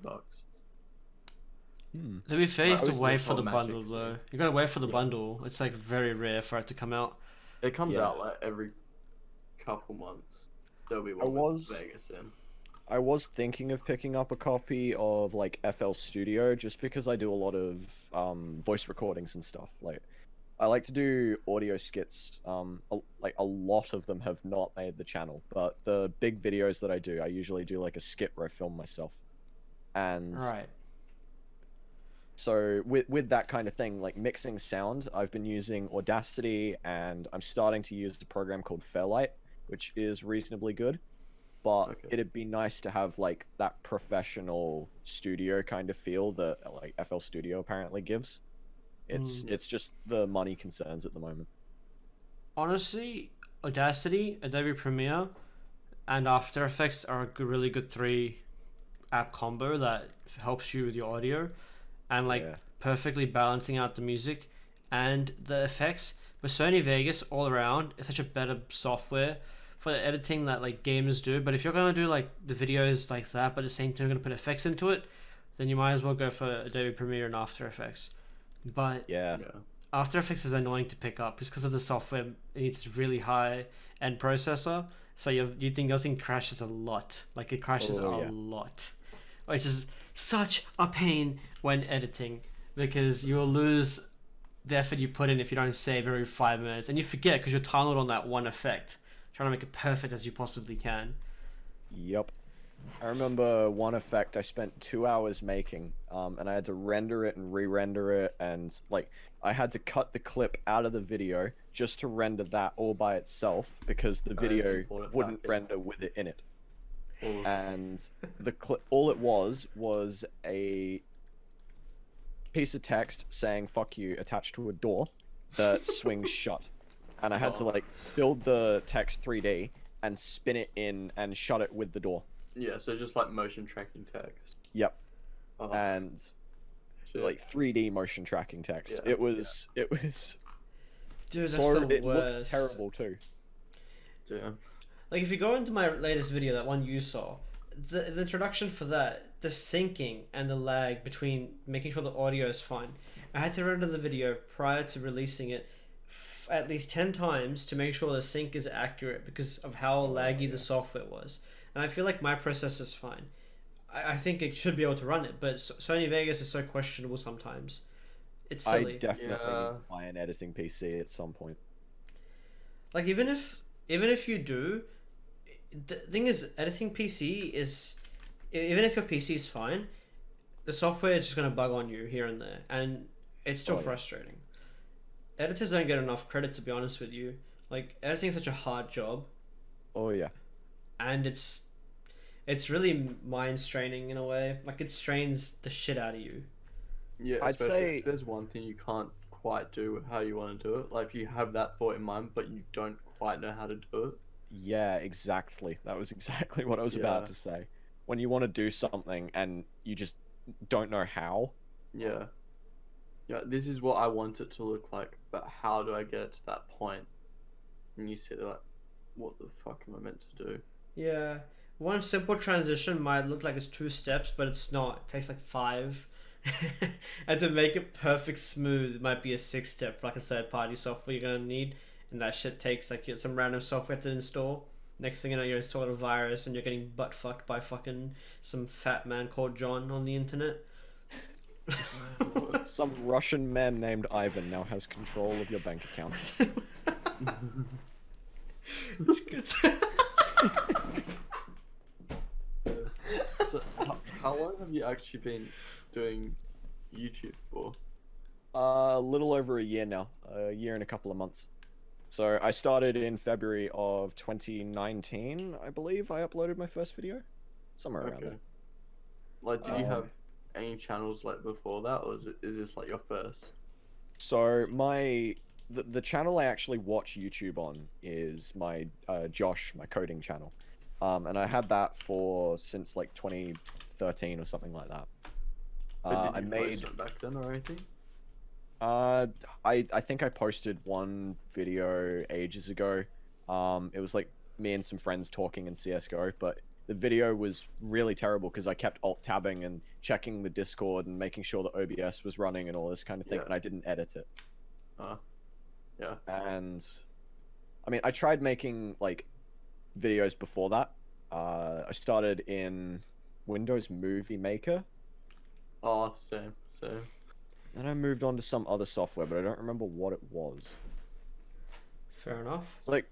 Hmm. To be fair, you have I to was wait still for the for bundle Magic, though. so- You gotta wait for the Yeah. bundle. It's like very rare for it to come out. It comes Yeah. out like every couple months. There'll be I one was- with Vegas in. I was thinking of picking up a copy of like FL Studio just because I do a lot of voice recordings and stuff. Like, I like to do audio skits. Like a lot of them have not made the channel, but the big videos that I do, I usually do like a skit where I film myself. And Right. so with that kind of thing, like mixing sound, I've been using Audacity, and I'm starting to use a program called Fairlight, which is reasonably good. But Okay. it'd be nice to have like that professional studio kind of feel that like FL Studio apparently gives. It's just the money concerns at the moment. Honestly, Audacity, Adobe Premiere, and After Effects are a really good 3 app combo that helps you with your audio and like Yeah. perfectly balancing out the music and the effects. With Sony Vegas all around, it's such a better software for the editing that like gamers do. But if you're gonna do like the videos like that, but at the same time you're gonna put effects into it, then you might as well go for Adobe Premiere and After Effects. But Yeah. Yeah. After Effects is annoying to pick up just because of the software. It needs really high end processor, so your thing crashes a lot. Like it crashes Oh, yeah. a lot, which is such a pain when editing because you'll lose the effort you put in if you don't save every 5 minutes, and you forget because you're tunneled on that one effect, trying to make it perfect as you possibly can. Yep. I remember one effect I spent 2 hours making, and I had to render it and re-render it, and like I had to cut the clip out of the video just to render that all by itself because the Oh, video import it wouldn't back in. render with it in it. Or- And the all it was a piece of text saying "fuck you" attached to a door that swings shut, and I had to Oh. like build the text 3D and spin it in and shut it with the door. Yeah, so just like motion tracking text. Yep. Oh, And shit. like 3D motion tracking text. Yeah, It was Dude, that's so the it looked worst. terrible too. Yeah. Like if you go into my latest video, that one you saw, the introduction for that, the syncing and the lag between making sure the audio is fine. I had to render the video prior to releasing it at least 10 times to make sure the sync is accurate because of how laggy the software was. And I feel like my process is fine. I think it should be able to run it, but Sony Vegas is so questionable sometimes. It's silly. I definitely need Yeah. to buy an editing PC at some point. Like even if you do, the thing is, editing PC is, even if your PC is fine, the software is just gonna bug on you here and there, and it's still Oh, yeah. frustrating. Editors don't get enough credit, to be honest with you. Like editing is such a hard job, Oh yeah. and it's really mind straining in a way. Like it strains the shit out of you. Yeah, I'd especially say- if there's one thing you can't quite do how you want to do it. Like if you have that thought in mind, but you don't quite know how to do it. Yeah, exactly. That was exactly what I was about Yeah. to say. When you want to do something and you just don't know how. Yeah. Yeah, this is what I want it to look like, but how do I get to that point? And you sit there like, what the fuck am I meant to do? Yeah, one simple transition might look like it's 2 steps, but it's not. It takes like 5. And to make it perfect smooth, it might be a 6-step for like a third-party software you're gonna need, and that shit takes like some random software to install. Next thing you know, you're installing a virus and you're getting butt fucked by fucking some fat man called John on the internet. Some Russian man named Ivan now has control of your bank account. It's good. So, how long have you actually been doing YouTube for? A little over a year now, a year and a couple of months. So I started in February of 2019, I believe. I uploaded my first video, somewhere around there. Like, did you have any channels like before that, or is this like your first? So the channel I actually watch YouTube on is my Josh, my coding channel, and I had that for since like 2013 or something like that. But did I you made post it back then or anything? I think I posted one video ages ago. It was like me and some friends talking in CS:GO, but the video was really terrible because I kept alt-tabbing and checking the Discord and making sure that OBS was running and all this kind of thing, Yeah. and I didn't edit it. Yeah. And I mean, I tried making like videos before that. I started in Windows Movie Maker, Oh, same. then I moved on to some other software, but I don't remember what it was. Fair enough. It's like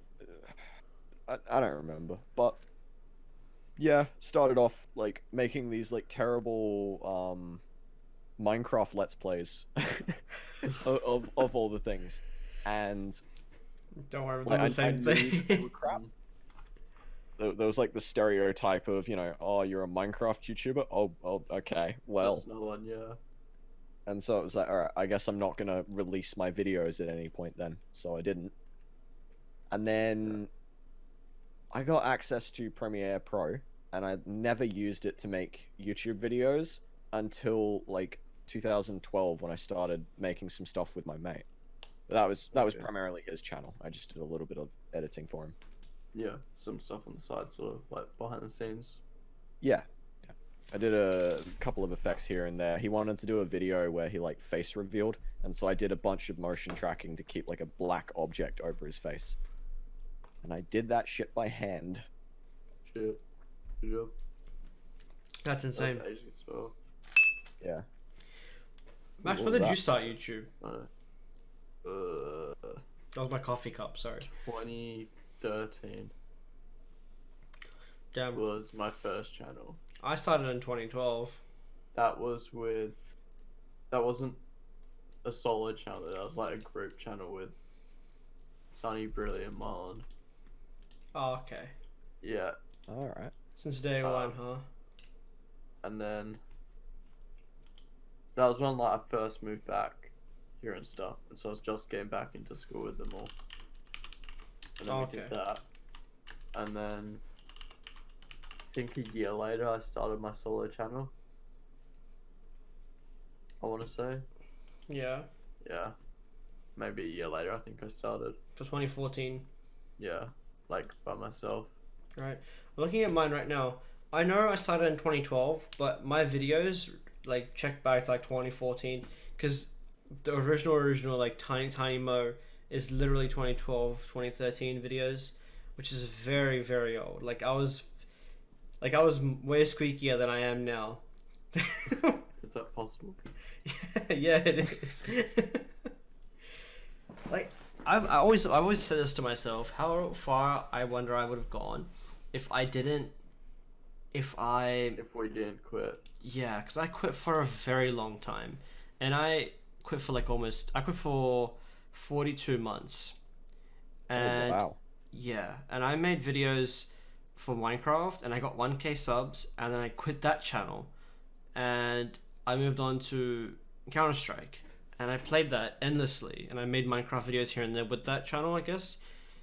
I don't remember, but yeah, started off like making these like terrible Minecraft Let's Plays of all the things, and Don't worry, we've like, done the same thing. knew crap. There was like the stereotype of, you know, oh, you're a Minecraft YouTuber. Oh, okay, well. Just another one, yeah. And so it was like, all right, I guess I'm not gonna release my videos at any point then. So I didn't. And then I got access to Premiere Pro, and I never used it to make YouTube videos until like 2012 when I started making some stuff with my mate. But that was Okay. primarily his channel. I just did a little bit of editing for him. Yeah, some stuff on the side, sort of like behind the scenes. Yeah. I did a couple of effects here and there. He wanted to do a video where he like face revealed, and so I did a bunch of motion tracking to keep like a black object over his face. And I did that shit by hand. Shit. Good job. That's That was insane. ages as well. Yeah. Max, What when was did you that? start YouTube? That That was my coffee cup, sorry. 2013 Damn. was my first channel. I started in 2012. That wasn't a solo channel. That was like a group channel with Sunny, Brilliant, Marlon. Oh, okay. Yeah, Alright. Since day one, huh? and then that was when like I first moved back here and stuff, and so I was just getting back into school with them all. And then we did Okay. that, and then I think a year later I started my solo channel. I want to say, Yeah. yeah, maybe a year later I think I started. For 2014. Yeah, like by myself. Right. I'm looking at mine right now. I know I started in 2012, but my videos like check back to like 2014 because the original like Tiny Mo is literally 2012, 2013 videos, which is very, very old. Like I was way squeakier than I am now. Is that possible? Yeah, it is. Like I always say this to myself: how far I wonder I would have gone if I didn't. If we didn't quit. Yeah, because I quit for a very long time, and I quit for I quit for 42 months, and Oh, wow. yeah, and I made videos for Minecraft, and I got 1K subs, and then I quit that channel, and I moved on to Counter-Strike, and I played that endlessly, and I made Minecraft videos here and there with that channel, I guess,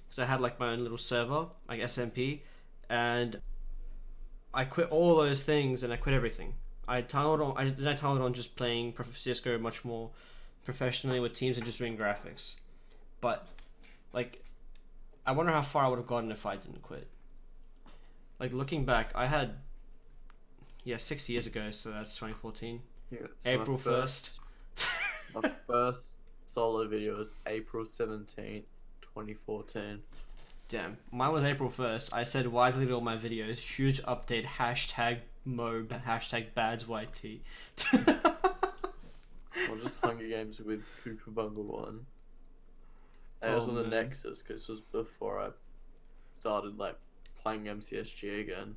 because I had like my own little server, like SMP, and I quit all those things, and I quit everything. I titled on just playing CSGO much more professionally with teams and just doing graphics, but like, I wonder how far I would have gotten if I didn't quit. Like looking back, I had 6 years ago, so that's 2014. Yeah, so April 1st. My first solo video was April 17th, 2014. Damn, mine was April 1st. I said, why deleted all my videos? Huge update, hashtag mode, hashtag bads YT. Or just Hunger Games with Kookaburra 1. And it was Oh, on the man. Nexus, because this was before I started, like, playing MCSG again.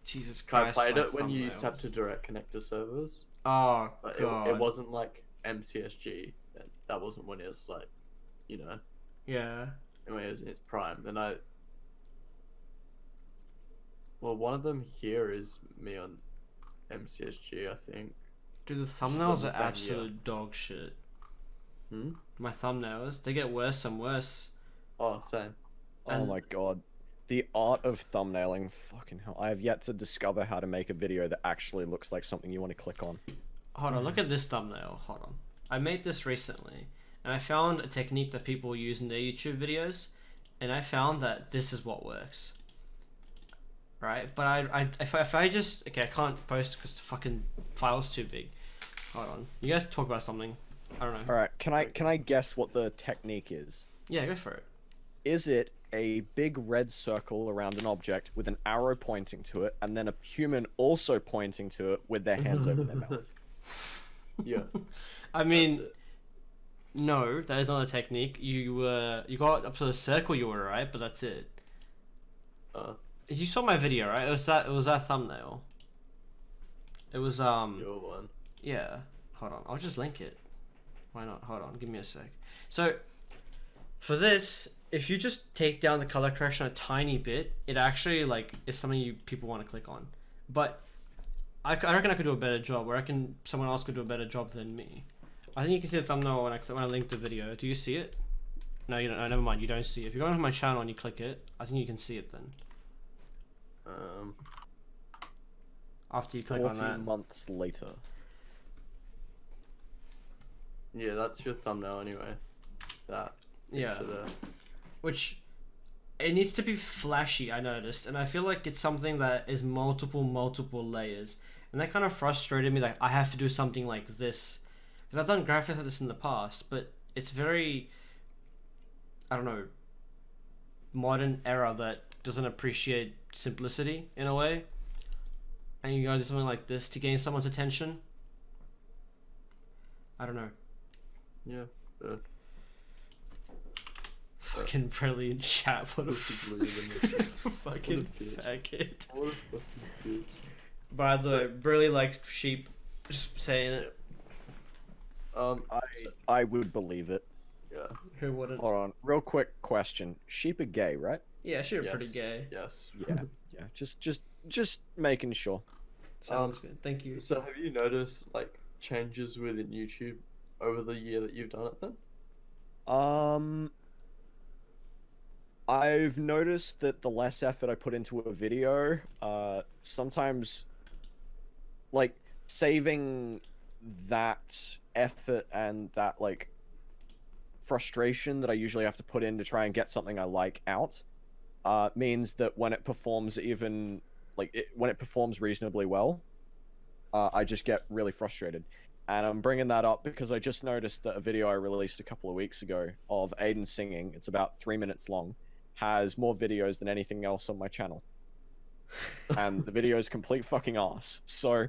Jesus I Christ. played my it when you used to have thumbnails. to direct connect to servers. Oh, But God. it wasn't like MCSG. That wasn't when it was, like, you know, Yeah. when it was in its prime. Then well, one of them here is me on MCSG, I think. Dude, the from thumbnails the are same year. absolute dog shit. Hmm? My thumbnails, they get worse and worse. Oh, same. Oh And- my god. The art of thumbnailing, fucking hell. I have yet to discover how to make a video that actually looks like something you want to click on. Hold on, look at this thumbnail. Hold on. I made this recently, and I found a technique that people use in their YouTube videos, and I found that this is what works. Right? But if I just... Okay, I can't post because the fucking file's too big. Hold on. You guys talk about something. I don't know. Alright, can I guess what the technique is? Yeah, go for it. Is it a big red circle around an object with an arrow pointing to it, and then a human also pointing to it with their hands over their mouth? Yeah. I mean, that's it. no, that is not a technique. You got up to the circle, you were right, but that's it. You saw my video, right? It was that thumbnail. It was Your one. yeah. Hold on, I'll just link it. Why not? Hold on, give me a sec. So for this, if you just take down the color correction a tiny bit, it actually like is something people want to click on. But I reckon I could do a better job. I reckon someone else could do a better job than me. I think you can see the thumbnail when I link the video. Do you see it? No, you don't. No, never mind. You don't see it. If you go onto my channel and you click it, I think you can see it then. After you click on 14 that. months later. Yeah, that's your thumbnail anyway. That. Yeah. picture there. Which it needs to be flashy, I noticed, and I feel like it's something that is multiple layers, and that kind of frustrated me. Like I have to do something like this because I've done graphics like this in the past, but it's very, I don't know, modern era that doesn't appreciate simplicity in a way, and you gotta do something like this to gain someone's attention. I don't know. Yeah. Fucking brilliant chat. What a fucking What a bitch. faggot. What a fucking bitch. By the way, Burley likes sheep. Just saying it. I would believe it. Yeah. Who wouldn't? Hold on, real quick question. Sheep are gay, right? Yeah, sheep are Yes. pretty gay. Yes. Yeah, yeah. Just making sure. Sounds good. Thank you. So have you noticed like changes within YouTube over the year that you've done it then? I've noticed that the less effort I put into a video, sometimes, like, saving that effort and that, like, frustration that I usually have to put in to try and get something I like out, means that when it performs when it performs reasonably well, I just get really frustrated. And I'm bringing that up because I just noticed that a video I released a couple of weeks ago of Aiden singing, it's about 3 minutes long, has more videos than anything else on my channel. And the video is complete fucking ass. So,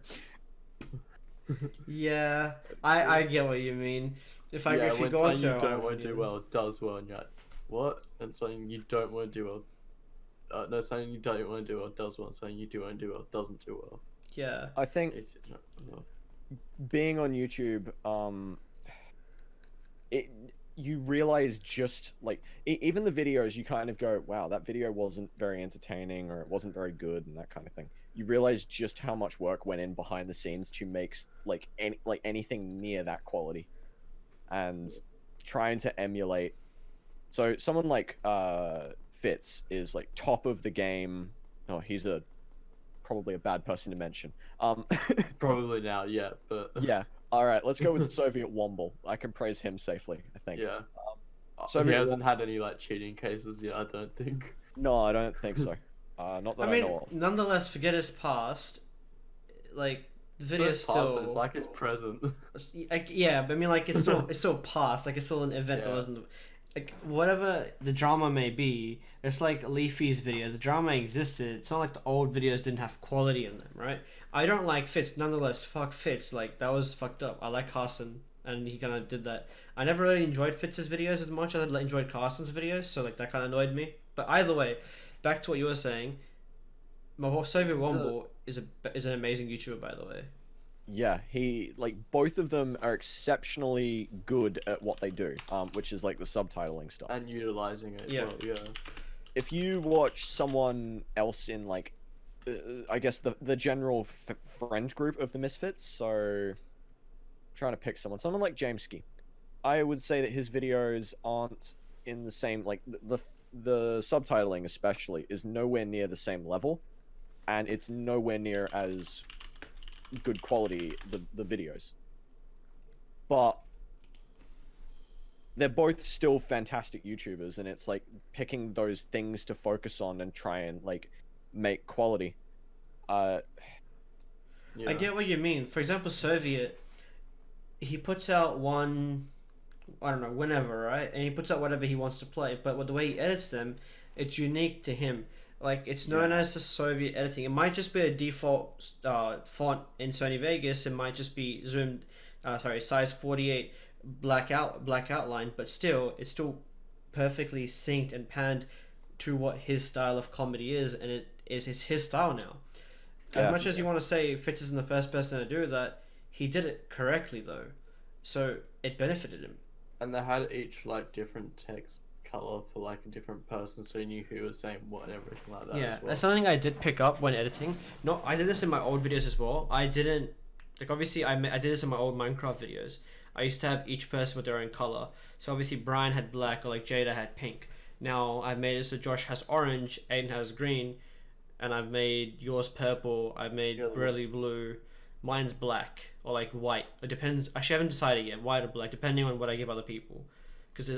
Yeah, I get what you mean. If yeah, if you when go something into you don't want to do well, it does well, and you're like, what? And something you don't want to do well, no, something you don't want to do well does well, and something you do want to do well doesn't do well. yeah, I think It's, being on YouTube, you realize just like even the videos, you kind of go, wow, that video wasn't very entertaining or it wasn't very good and that kind of thing. You realize just how much work went in behind the scenes to make anything near that quality, and trying to emulate. So someone like Fitz is like top of the game. Oh, he's probably a bad person to mention. probably now, yeah, but Yeah. All right. Let's go with Soviet Womble. I can praise him safely, I think. yeah. So he we- hasn't had any like cheating cases yet, I don't think. No, I don't think so. Not that I I mean, know of. nonetheless, forget his past. Like the video is It's past, still it's like it's present. like, yeah, but I mean, like, it's still past. Like, it's still an event that Yeah. wasn't like whatever the drama may be. It's like Leafy's videos. The drama existed. It's not like the old videos didn't have quality in them, right? I don't like Fitz. Nonetheless, fuck Fitz. Like, that was fucked up. I like Carson, and he kind of did that. I never really enjoyed Fitz's videos as much as I enjoyed Carson's videos, so like that kind of annoyed me. But either way, back to what you were saying. Soviet Womble is an amazing YouTuber, by the way. Yeah, he like both of them are exceptionally good at what they do, which is like the subtitling stuff. And utilizing it. Yeah. Well, yeah. If you watch someone else in like, I guess the general friend group of the Misfits, so trying to pick someone like Jameski, I would say that his videos aren't in the same like the subtitling especially is nowhere near the same level, and it's nowhere near as good quality the videos, but they're both still fantastic YouTubers, and it's like picking those things to focus on and try and like make quality. I get what you mean. For example, Soviet, he puts out one, I don't know, whenever, right? And he puts out whatever he wants to play, but with the way he edits them, it's unique to him. Like, it's known as the Soviet editing. It might just be a default font in Sony Vegas. It might just be zoomed, size 48 black outline. But still, it's still perfectly synced and panned to what his style of comedy is, and it's his style now. As much as you want to say Fitz isn't the first person to do that, he did it correctly though, so it benefited him. And they had each like different text color for like a different person, so you knew who was saying what and everything like that. Yeah, as well. that's something I did pick up when editing. No, I did this in my old videos as well. I didn't like obviously I did this in my old Minecraft videos. I used to have each person with their own color. So obviously Brian had black, or like Jada had pink. Now I've made it so Josh has orange, Aiden has green, and I've made yours purple. I've made Burley blue. Mine's black or like white. It depends. Actually, I haven't decided yet, white or black, depending on what I give other people. Because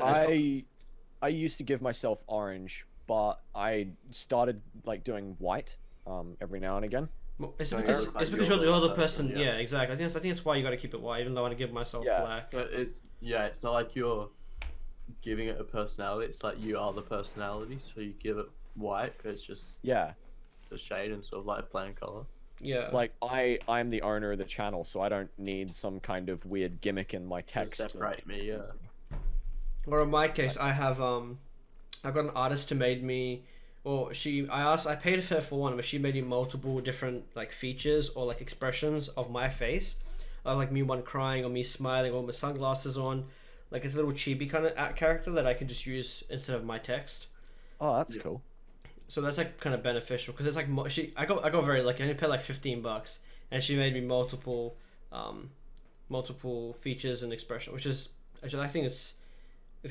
I used to give myself orange, but I started like doing white every now and again. Well, it's So because you're you're the other person, person. yeah. Yeah, exactly. I think that's why you got to keep it white, even though I want to give myself black. But it's not like you're giving it a personality. It's like you are the personality, so you give it white because it's just the shade and sort of like a plain color. Yeah. It's like I'm the owner of the channel, so I don't need some kind of weird gimmick in my text To separate me, yeah. Or in my case, I have I got an artist who made me. Well, I paid her for one, but she made me multiple different like features or like expressions of my face, like me one crying or me smiling or with sunglasses on, like it's a little chibi kind of character that I can just use instead of my text. Oh, that's cool. So that's like kind of beneficial because it's like I got very lucky. I only paid like $15, and she made me multiple features and expression, which is actually I think it's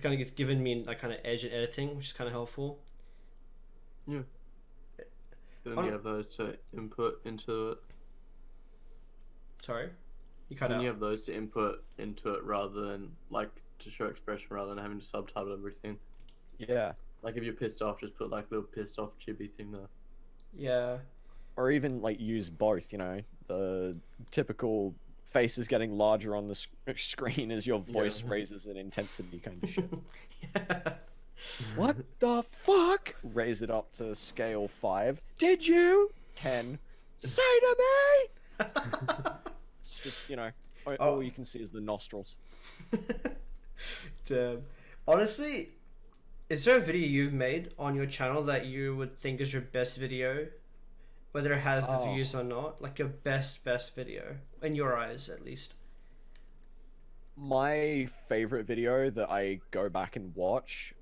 kind of given me like kind of edge in editing, which is kind of helpful. Yeah. Then you have those to input into it. Sorry, you cut Then out. you have those to input into it rather than like to show expression rather than having to subtitle everything. Yeah. Like if you're pissed off, just put like a little pissed off chibi thing there. Yeah. Or even like use both. You know, the typical face is getting larger on the screen as your voice raises in intensity kind of shit. Yeah. What the fuck? Raise it up to scale 5. Did you? 10. Say to me! It's just, you know, all you can see is the nostrils. Damn. Honestly, is there a video you've made on your channel that you would think is your best video? Whether it has the views or not? Like your best video. In your eyes, at least. My favorite video that I go back and watch,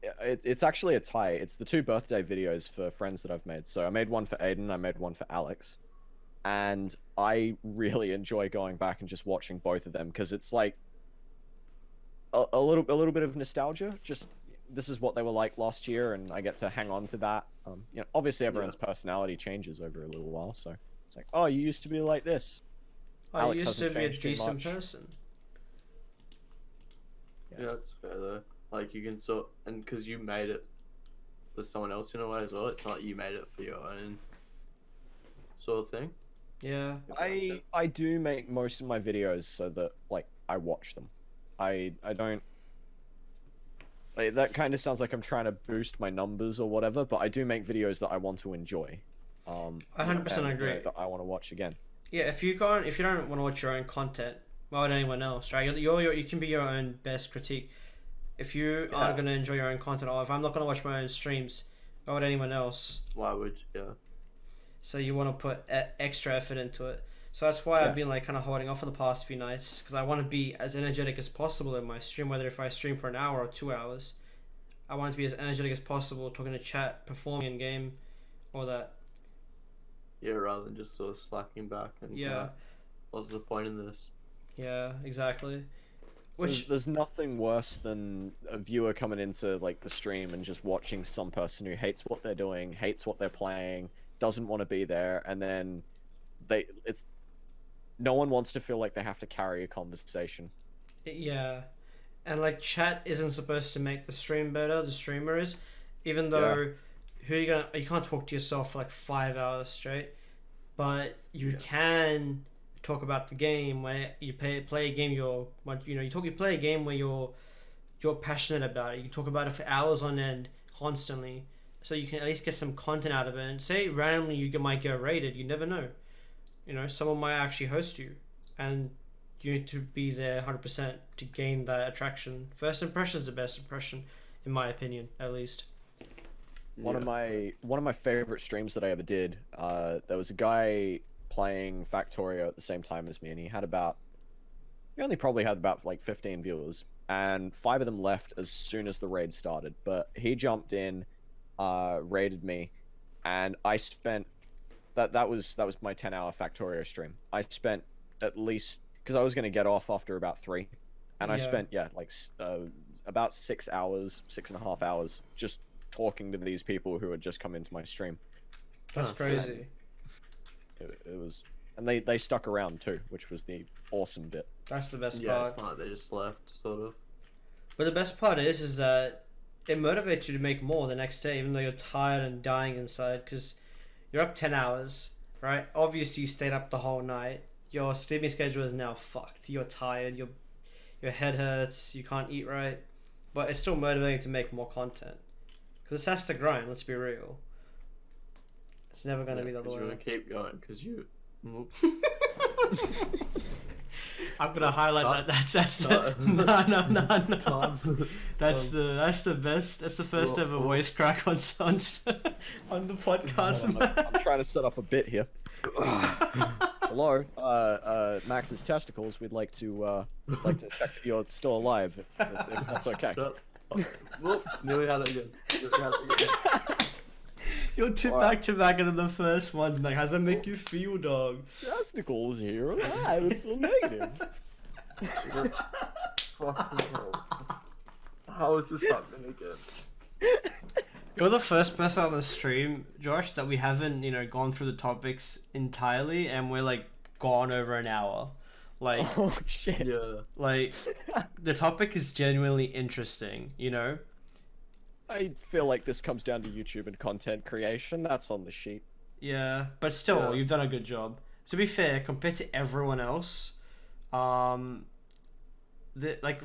it's actually a tie. It's the 2 birthday videos for friends that I've made. So I made one for Aiden, I made one for Alex. And I really enjoy going back and just watching both of them because it's like a little bit of nostalgia. Just this is what they were like last year, and I get to hang on to that. You know, obviously everyone's personality changes over a little while, so it's like, oh, you used to be like this. I Alex used to hasn't be a changed too decent much. person. Yeah, that's fair though. Like you can and because you made it for someone else in a way as well. It's not like you made it for your own. sort of thing. Yeah. I do make most of my videos so that like I watch them. I don't. Like, that kind of sounds like I'm trying to boost my numbers or whatever, but I do make videos that I want to enjoy. I 100% and, agree. that I want to watch again. Yeah, if you don't want to watch your own content, why would anyone else, right? You can be your own best critique. If you aren't gonna enjoy your own content, or if I'm not gonna watch my own streams, why would anyone else? Why would yeah? So you want to put extra effort into it. So that's why I've been like kind of holding off for the past few nights, because I want to be as energetic as possible in my stream. Whether if I stream for an hour or 2 hours, I want to be as energetic as possible, talking to chat, performing in game, all that. Yeah, rather than just sort of slacking back and what's the point in this? Yeah, exactly. There's nothing worse than a viewer coming into like the stream and just watching some person who hates what they're doing, hates what they're playing, doesn't want to be there, and then no one wants to feel like they have to carry a conversation. Yeah, and like chat isn't supposed to make the stream better. The streamer is, even though you can't talk to yourself for like 5 hours straight, but you can talk about the game where you play a game you play a game where you're passionate about it. You can talk about it for hours on end constantly, so you can at least get some content out of it. And say randomly you might get rated, you never know. Someone might actually host you, and you need to be there 100% to gain that attraction. First impression is the best impression, in my opinion, at least. One of my favorite streams that I ever did, there was a guy playing Factorio at the same time as me, and he only probably had about like 15 viewers, and 5 of them left as soon as the raid started. But he jumped in, raided me, and I spent that was my 10-hour Factorio stream. I spent at least, because I was going to get off after about 3, and I spent about 6 hours, 6.5 hours just talking to these people who had just come into my stream. That's crazy. It was, and they stuck around too, which was the awesome bit. That's the best Yeah, part. it's not, they just left, sort of. But the best part is that it motivates you to make more the next day, even though you're tired and dying inside, because you're up 10 hours, right? Obviously, you stayed up the whole night. Your sleeping schedule is now fucked. You're tired. Your head hurts. You can't eat right. But it's still motivating to make more content. Because it has to grind, let's be real. It's never going to be the other way. You're going to keep going, because you... I'm gonna highlight that. That's the no. That's the best. That's the first ever voice crack on the podcast. I'm trying to set up a bit here. Hello, Max's testicles. We'd like to check if you're still alive, if that's okay. Whoop, nearly had it again. You're back to back, and then the first one's like, "How's that make you feel, dog?" Testicles here. It's a negative. How is this happening again? You're the first person on the stream, Josh, that we haven't, gone through the topics entirely, and we're like gone over an hour. Like, oh shit. Yeah. Like, the topic is genuinely interesting, I feel like this comes down to YouTube and content creation. That's on the sheet. Yeah, but still, you've done a good job. To be fair, compared to everyone else, like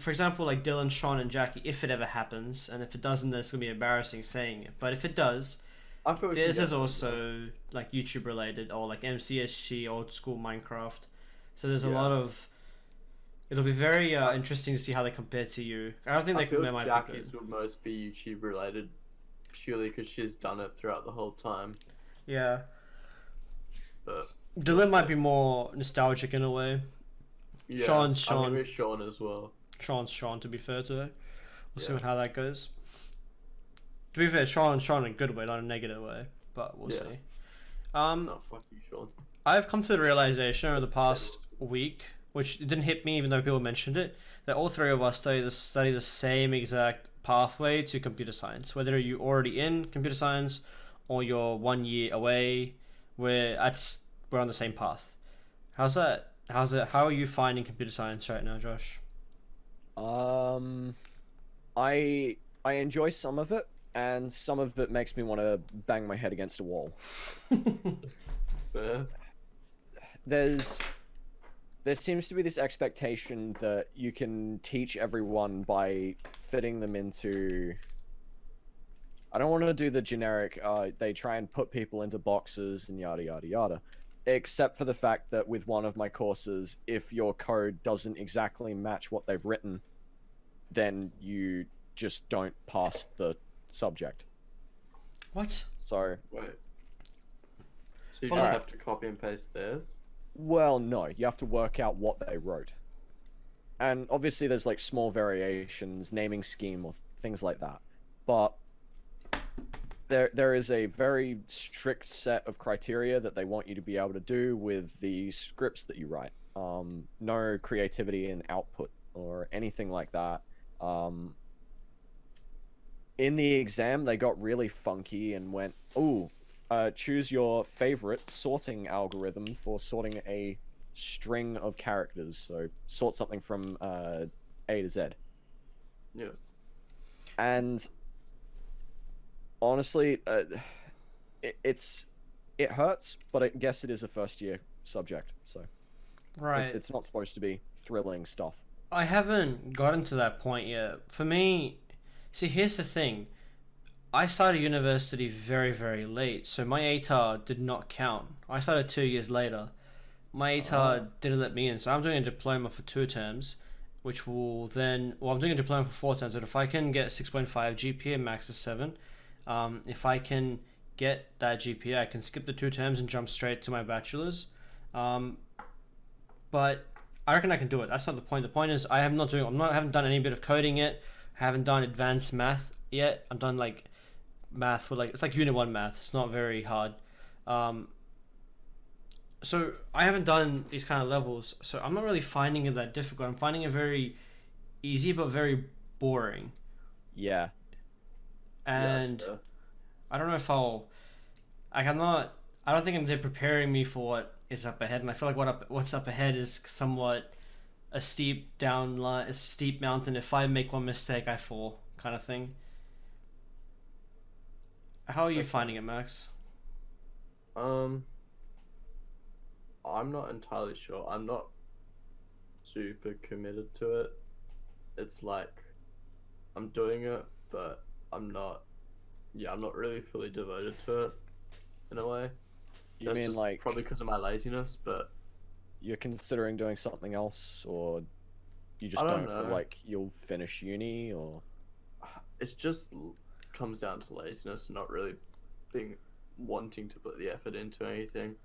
for example, like Dylan, Sean, and Jackie, if it ever happens, and if it doesn't, then it's gonna be embarrassing saying it. But if it does, this is also like YouTube related, or like MCSG, old school Minecraft. So there's a lot of. It'll be very interesting to see how they compare to you. I don't think they might Jackie's would most be YouTube related, purely because she's done it throughout the whole time. Yeah. But Dylan might be more nostalgic in a way. yeah, Sean's I'm with Sean as well. Sean's Sean, to be fair to her. We'll see how that goes. To be fair, Sean in a good way, not a negative way, but we'll see. No, fuck you, Sean. I've come to the realization over the past week, which didn't hit me even though people mentioned it, that all 3 of us study the same exact pathway to computer science. Whether you're already in computer science or you're 1 year away, we're on the same path. How's that? How are you finding computer science right now, Josh? I enjoy some of it, and some of it makes me want to bang my head against a wall. fair. there seems to be this expectation that you can teach everyone by fitting them into. I don't want to do the generic, they try and put people into boxes and yada yada yada. Except for the fact that with one of my courses, if your code doesn't exactly match what they've written, then you just don't pass the subject. What? So, Wait. So you Well, just alright. have to copy and paste theirs? well, no, you have to work out what they wrote. And obviously there's like small variations, naming scheme or things like that. But there is a very strict set of criteria that they want you to be able to do with the scripts that you write. No creativity in output or anything like that. In the exam, they got really funky and went, "Ooh, choose your favorite sorting algorithm for sorting a string of characters. So sort something from A to Z." Yeah. And honestly, it hurts, but I guess it is a first year subject, so Right. it's not supposed to be thrilling stuff. I haven't gotten to that point yet. For me, see, here's the thing. I started university very, very late, so my ATAR did not count. I started 2 years later. My ATAR didn't let me in, so I'm doing a diploma for 2 terms, which will then... Well, I'm doing a diploma for 4 terms, but if I can get 6.5 GPA, max is 7. If I can get that GPA, I can skip the 2 terms and jump straight to my bachelor's. But I reckon I can do it. That's not the point. The point is I haven't done any bit of coding yet. I haven't done advanced math yet. I've done like math with it's like Unit 1 math. It's not very hard. So I haven't done these kind of levels, so I'm not really finding it that difficult. I'm finding it very easy but very boring. Yeah. And Yeah, I don't know if I'll like I'm not I don't think they're preparing me for what is up ahead, and I feel like what's up ahead is somewhat a steep a steep mountain. If I make one mistake, I fall, kind of thing. How are you Okay. finding it, Max? I'm not entirely sure. I'm not super committed to it. It's like I'm doing it, but I'm not. Yeah, I'm not really fully devoted to it, in a way. You That's mean just like probably because of my laziness, but you're considering doing something else, or you just I don't don't feel know. like you'll finish uni, or it's just comes down to laziness, not really being wanting to put the effort into anything.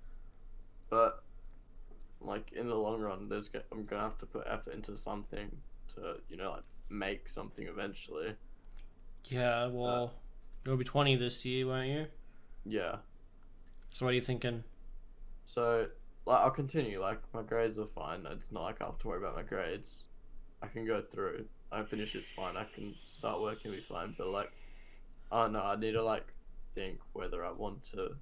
But like in the long run, I'm gonna have to put effort into something to like make something eventually. Yeah, well, you'll be 20 this year, won't you? Yeah. So what are you thinking? So like I'll continue. Like my grades are fine. It's not like I have to worry about my grades. I can go through. I finish it's fine. I can start working, be fine. But like, I don't know. I need to like think whether I want to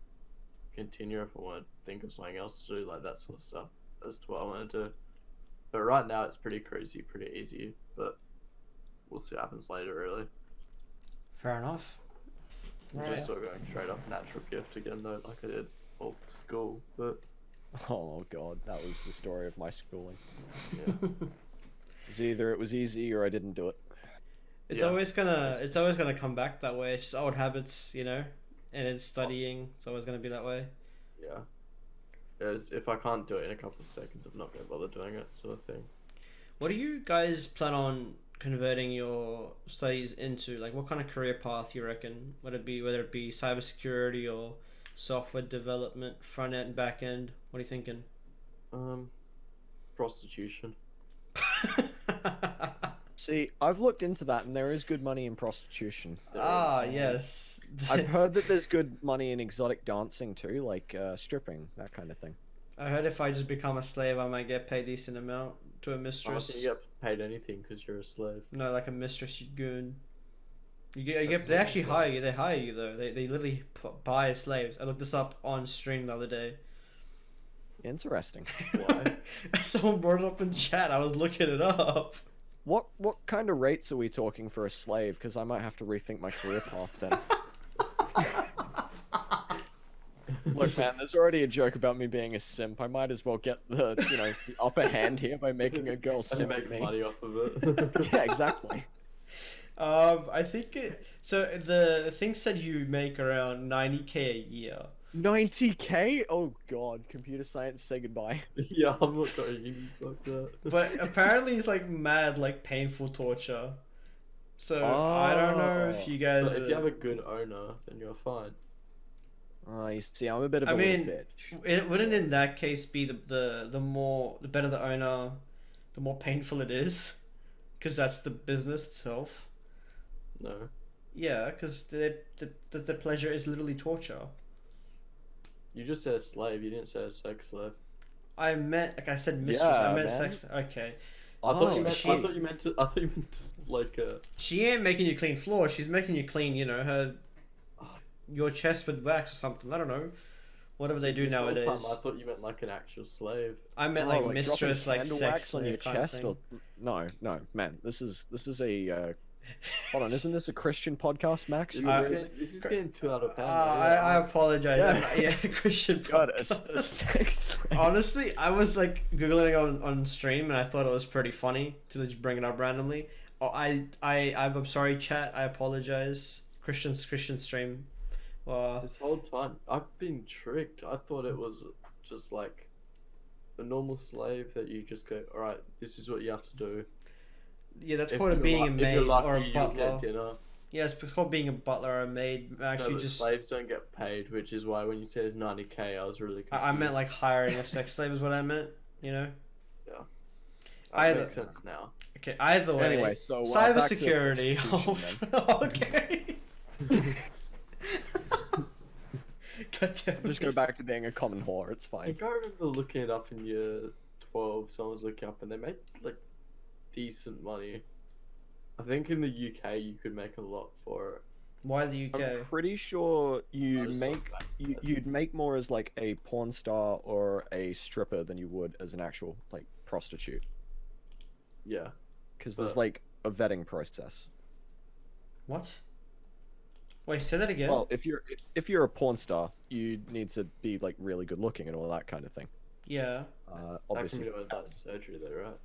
continue, if I want to think of something else to do, like that sort of stuff, as to what I want to do. But right now it's pretty crazy, pretty easy. But we'll see what happens later. Really, Fair enough. I'm just sort of going straight off natural gift again, though, like I did all school. But oh god, that was the story of my schooling. yeah, It's either it was easy or I didn't do it. It's Yeah. always gonna come back that way. It's just old habits, and it's studying. It's always gonna be that way. yeah. If I can't do it in a couple of seconds, I'm not going to bother doing it, sort of thing. What do you guys plan on converting your studies into? Like, what kind of career path you reckon? Whether it be cybersecurity or software development, front end, back end? What are you thinking? Prostitution. See, I've looked into that, and there is good money in prostitution. Yes. I've heard that there's good money in exotic dancing too, like stripping, that kind of thing. I heard if I just become a slave, I might get paid a decent amount to a I don't mistress. think you get paid anything because you're a slave. No, like a mistress, you goon. That's They actually not hire you. They hire you though. They literally buy slaves. I looked this up on stream the other day. Interesting. Why? Someone brought it up in chat. I was looking it up. What kind of rates are we talking for a slave? Because I might have to rethink my career path then. Look, man, there's already a joke about me being a simp. I might as well get the the upper hand here by making a girl And simp make at me. money off of it. Yeah, exactly. I think so. The thing said you make around 90K a year. 90K? Oh god, computer science, say goodbye. Yeah, I'm not going in like that. But apparently it's like mad, like painful torture. So I don't know if Oh. you guys. But if you have a good owner, then you're fine. You see, I'm a bit of I a little mean, bitch. it wouldn't in that case be the better the owner, the more painful it is, because that's the business itself. No. Yeah, because the pleasure is literally torture. You just said a slave, you didn't say a sex slave. I meant, like I said, mistress. I Yeah, meant man. sex. Okay. I thought Oh, you meant she- I thought you meant like She ain't making you clean floors. She's making you clean, your chest with wax or something. I don't know. Whatever they do this whole time nowadays. I thought you meant like an actual slave. I meant Oh, like dropping mistress, like candle sex wax on your slave kind of chest, thing. or no, man. This is a. Hold on, isn't this a Christian podcast, Max? This is getting too out of hand. I apologize. Yeah. Yeah, Christian God, a podcast. sex slave. Honestly, I was like googling it on stream, and I thought it was pretty funny to just bring it up randomly. Oh, I'm sorry, chat. I apologize. Christian stream. This whole time I've been tricked. I thought it was just like a normal slave that you just go, all right, this is what you have to do. Yeah, that's If called you're being a if maid you're lucky, or a you'll butler. get dinner. Yeah, it's called being a butler or a maid. No, Actually, but just slaves don't get paid, which is why when you said it's 90K, I was really confused. I meant like hiring a sex slave is what I meant. That either- makes sense now. Okay. Either way. Anyway, so back to cybersecurity. prostitution, Okay. God damn Just it. go back to being a common whore. It's I fine. think I remember looking it up in year 12. Someone was looking up and they made like decent money. I think in the UK you could make a lot for it. Why the I'm UK? pretty sure I you just make thought back you'd make more as like a porn star or a stripper than you would as an actual like prostitute, Yeah. because there's But- like a vetting process. What? Wait, say that again. Well, if you're a porn star, you need to be like really good looking and all that kind of thing. Yeah. That Obviously, can go without surgery though, right?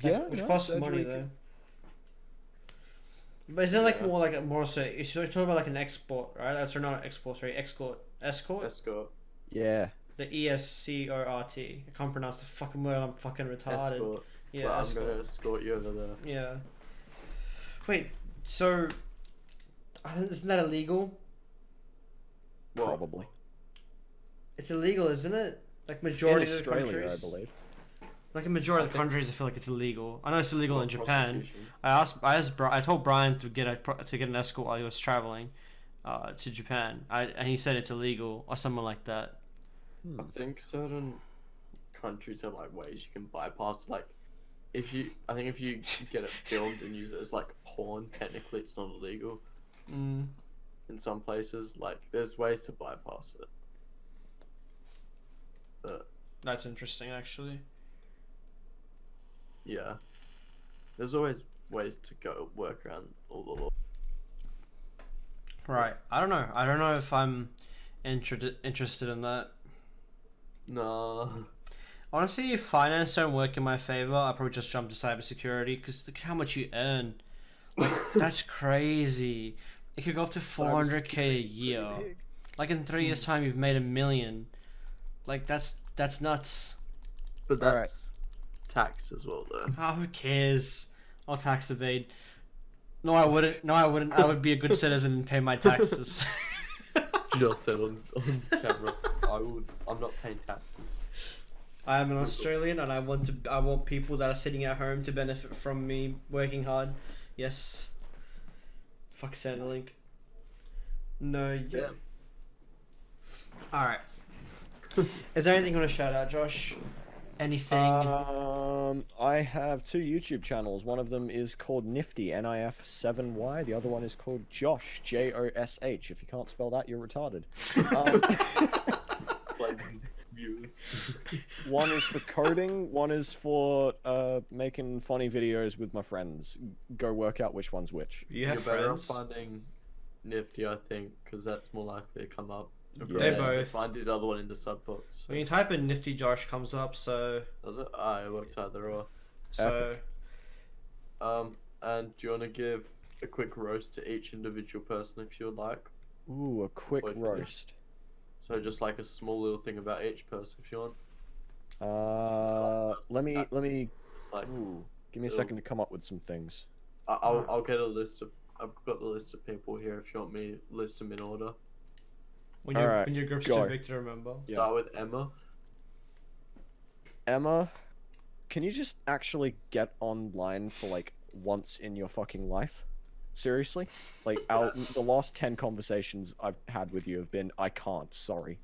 yeah, Which no, costs surgery money could- though. But is it like Yeah. more like more so? You're talking about like an export, right? That's not export, sorry, escort. Escort. Yeah, The ESCORT. I can't pronounce the fucking word. I'm fucking retarded. Escort. Yeah, Well, I'm escort. gonna escort you over there. Yeah. Wait. So, isn't that illegal? What? probably. It's illegal, isn't it? Like In majority of the Australia, countries. I believe. Like a majority I of the think- countries, I feel like it's illegal. I know it's illegal in What, Japan. prostitution? I told Brian to get an escort while he was traveling, to Japan. And he said it's illegal or something like that. I think certain countries have like ways you can bypass. Like, I think if you get it filmed and use it as like porn, technically it's not illegal. Mm. In some places, like there's ways to bypass it. But That's interesting, actually. yeah, there's always ways to go work around all the law. Right. I don't know. I don't know if I'm interested in that. Nah. Honestly, if finance don't work in my favor, I'll probably just jump to cybersecurity because look how much you earn. Like, that's crazy. It could go up to 400K a year. Like, in 3 years' time, you've made $1 million. Like, that's nuts. But that's Alright. tax as well, though. Oh, who cares? I'll tax evade. No, I wouldn't. No, I wouldn't. I would be a good citizen and pay my taxes. Just said on camera. I'm not paying taxes. I am an Australian, and I want people that are sitting at home to benefit from me working hard. Yes. Fuck Centrelink. No. Yeah. All right. Is there anything you want to shout out, Josh? Anything? I have 2 YouTube channels. One of them is called Nifty, NIF7Y. The other one is called Josh, JOSH. If you can't spell that, you're retarded. Like viewers. One is for coding. One is for making funny videos with my friends. Go work out which one's which. you have You're better off friends? finding Nifty, I think, because that's more likely to come up. They both. Find his other one in the sub box. When you type in Nifty Josh comes up, so Does it? It works either or. so And do you want to give a quick roast to each individual person if you would like? Ooh, a quick Both of you. roast. So just like a small little thing about each person if you want. Let me. It's like Ooh, give me a second to come up with some things. I'll get a list of. I've got the list of people here if you want me to list them in order. when Alright, your group's go. too big to remember. Yeah. Start with Emma. Emma, can you just actually get online for like once in your fucking life? Seriously? Like, the last 10 conversations I've had with you have been, I can't, sorry.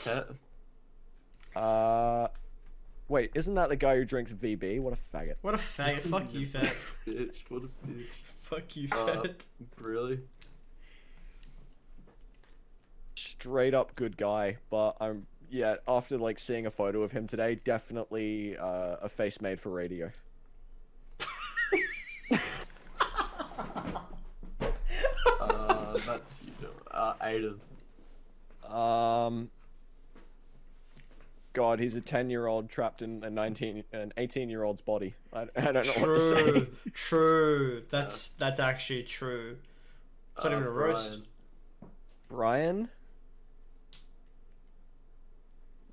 Pet. Wait, isn't that the guy who drinks VB? What a faggot. What a faggot! Fuck you, fat. Bitch. What a bitch. Fuck you, fat. Really? Straight up good guy, but yeah, after like seeing a photo of him today, definitely a face made for radio. That's you. Aiden. God, he's a 10-year-old trapped in an 18-year-old's body. I don't know what to say. True. That's actually true. It's not even a roast. Brian?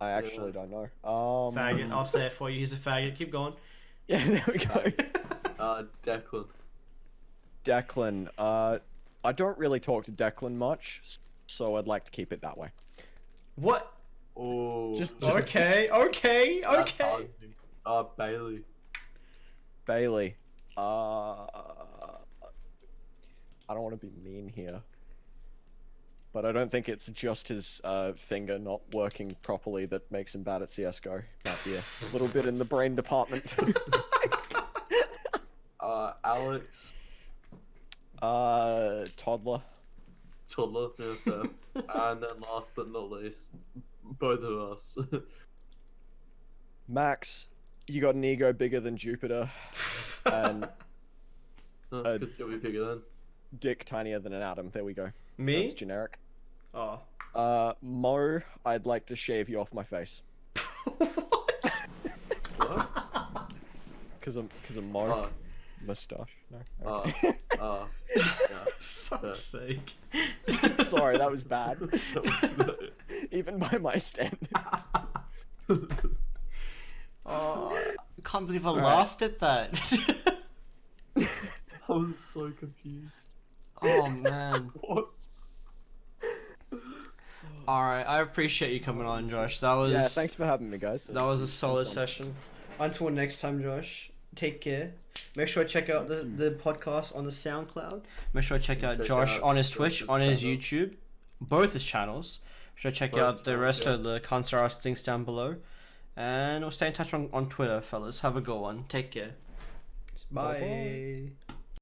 I actually don't know. Faggot. I'll say it for you. He's a faggot. Keep going. Yeah, there we go. Declan. Declan. I don't really talk to Declan much, so I'd like to keep it that way. What? Oh. Just Okay. That's hard. Bailey. Bailey. I don't want to be mean here, but I don't think it's just his finger not working properly that makes him bad at CS:GO. Might be a little bit in the brain department. Alex. Toddler. Toddler. Yeah, fair. And then last but not least, both of us. Max, you got an ego bigger than Jupiter, and Could still be bigger then. dick tinier than an atom. There we go. Me? That's generic. Oh. Mo, I'd like to shave you off my face. What? What? Cause I'm Mo. Mustache. No. Okay. Yeah. Fuck's sake. Sorry, that was bad. Even by my standard. Oh, I can't believe I laughed at that. I was so confused. Oh man. What? Alright, I appreciate you coming on, Josh. That was Yeah, thanks for having me, guys. That was a solid session. Until next time, Josh. Take care. Make sure to check out the podcast on the SoundCloud. Make sure to check out Josh on his Twitch, on his YouTube, both his channels. Make sure to check out the rest of the Cancer links down below. And we'll stay in touch on Twitter, fellas. Have a good one. Take care. Bye.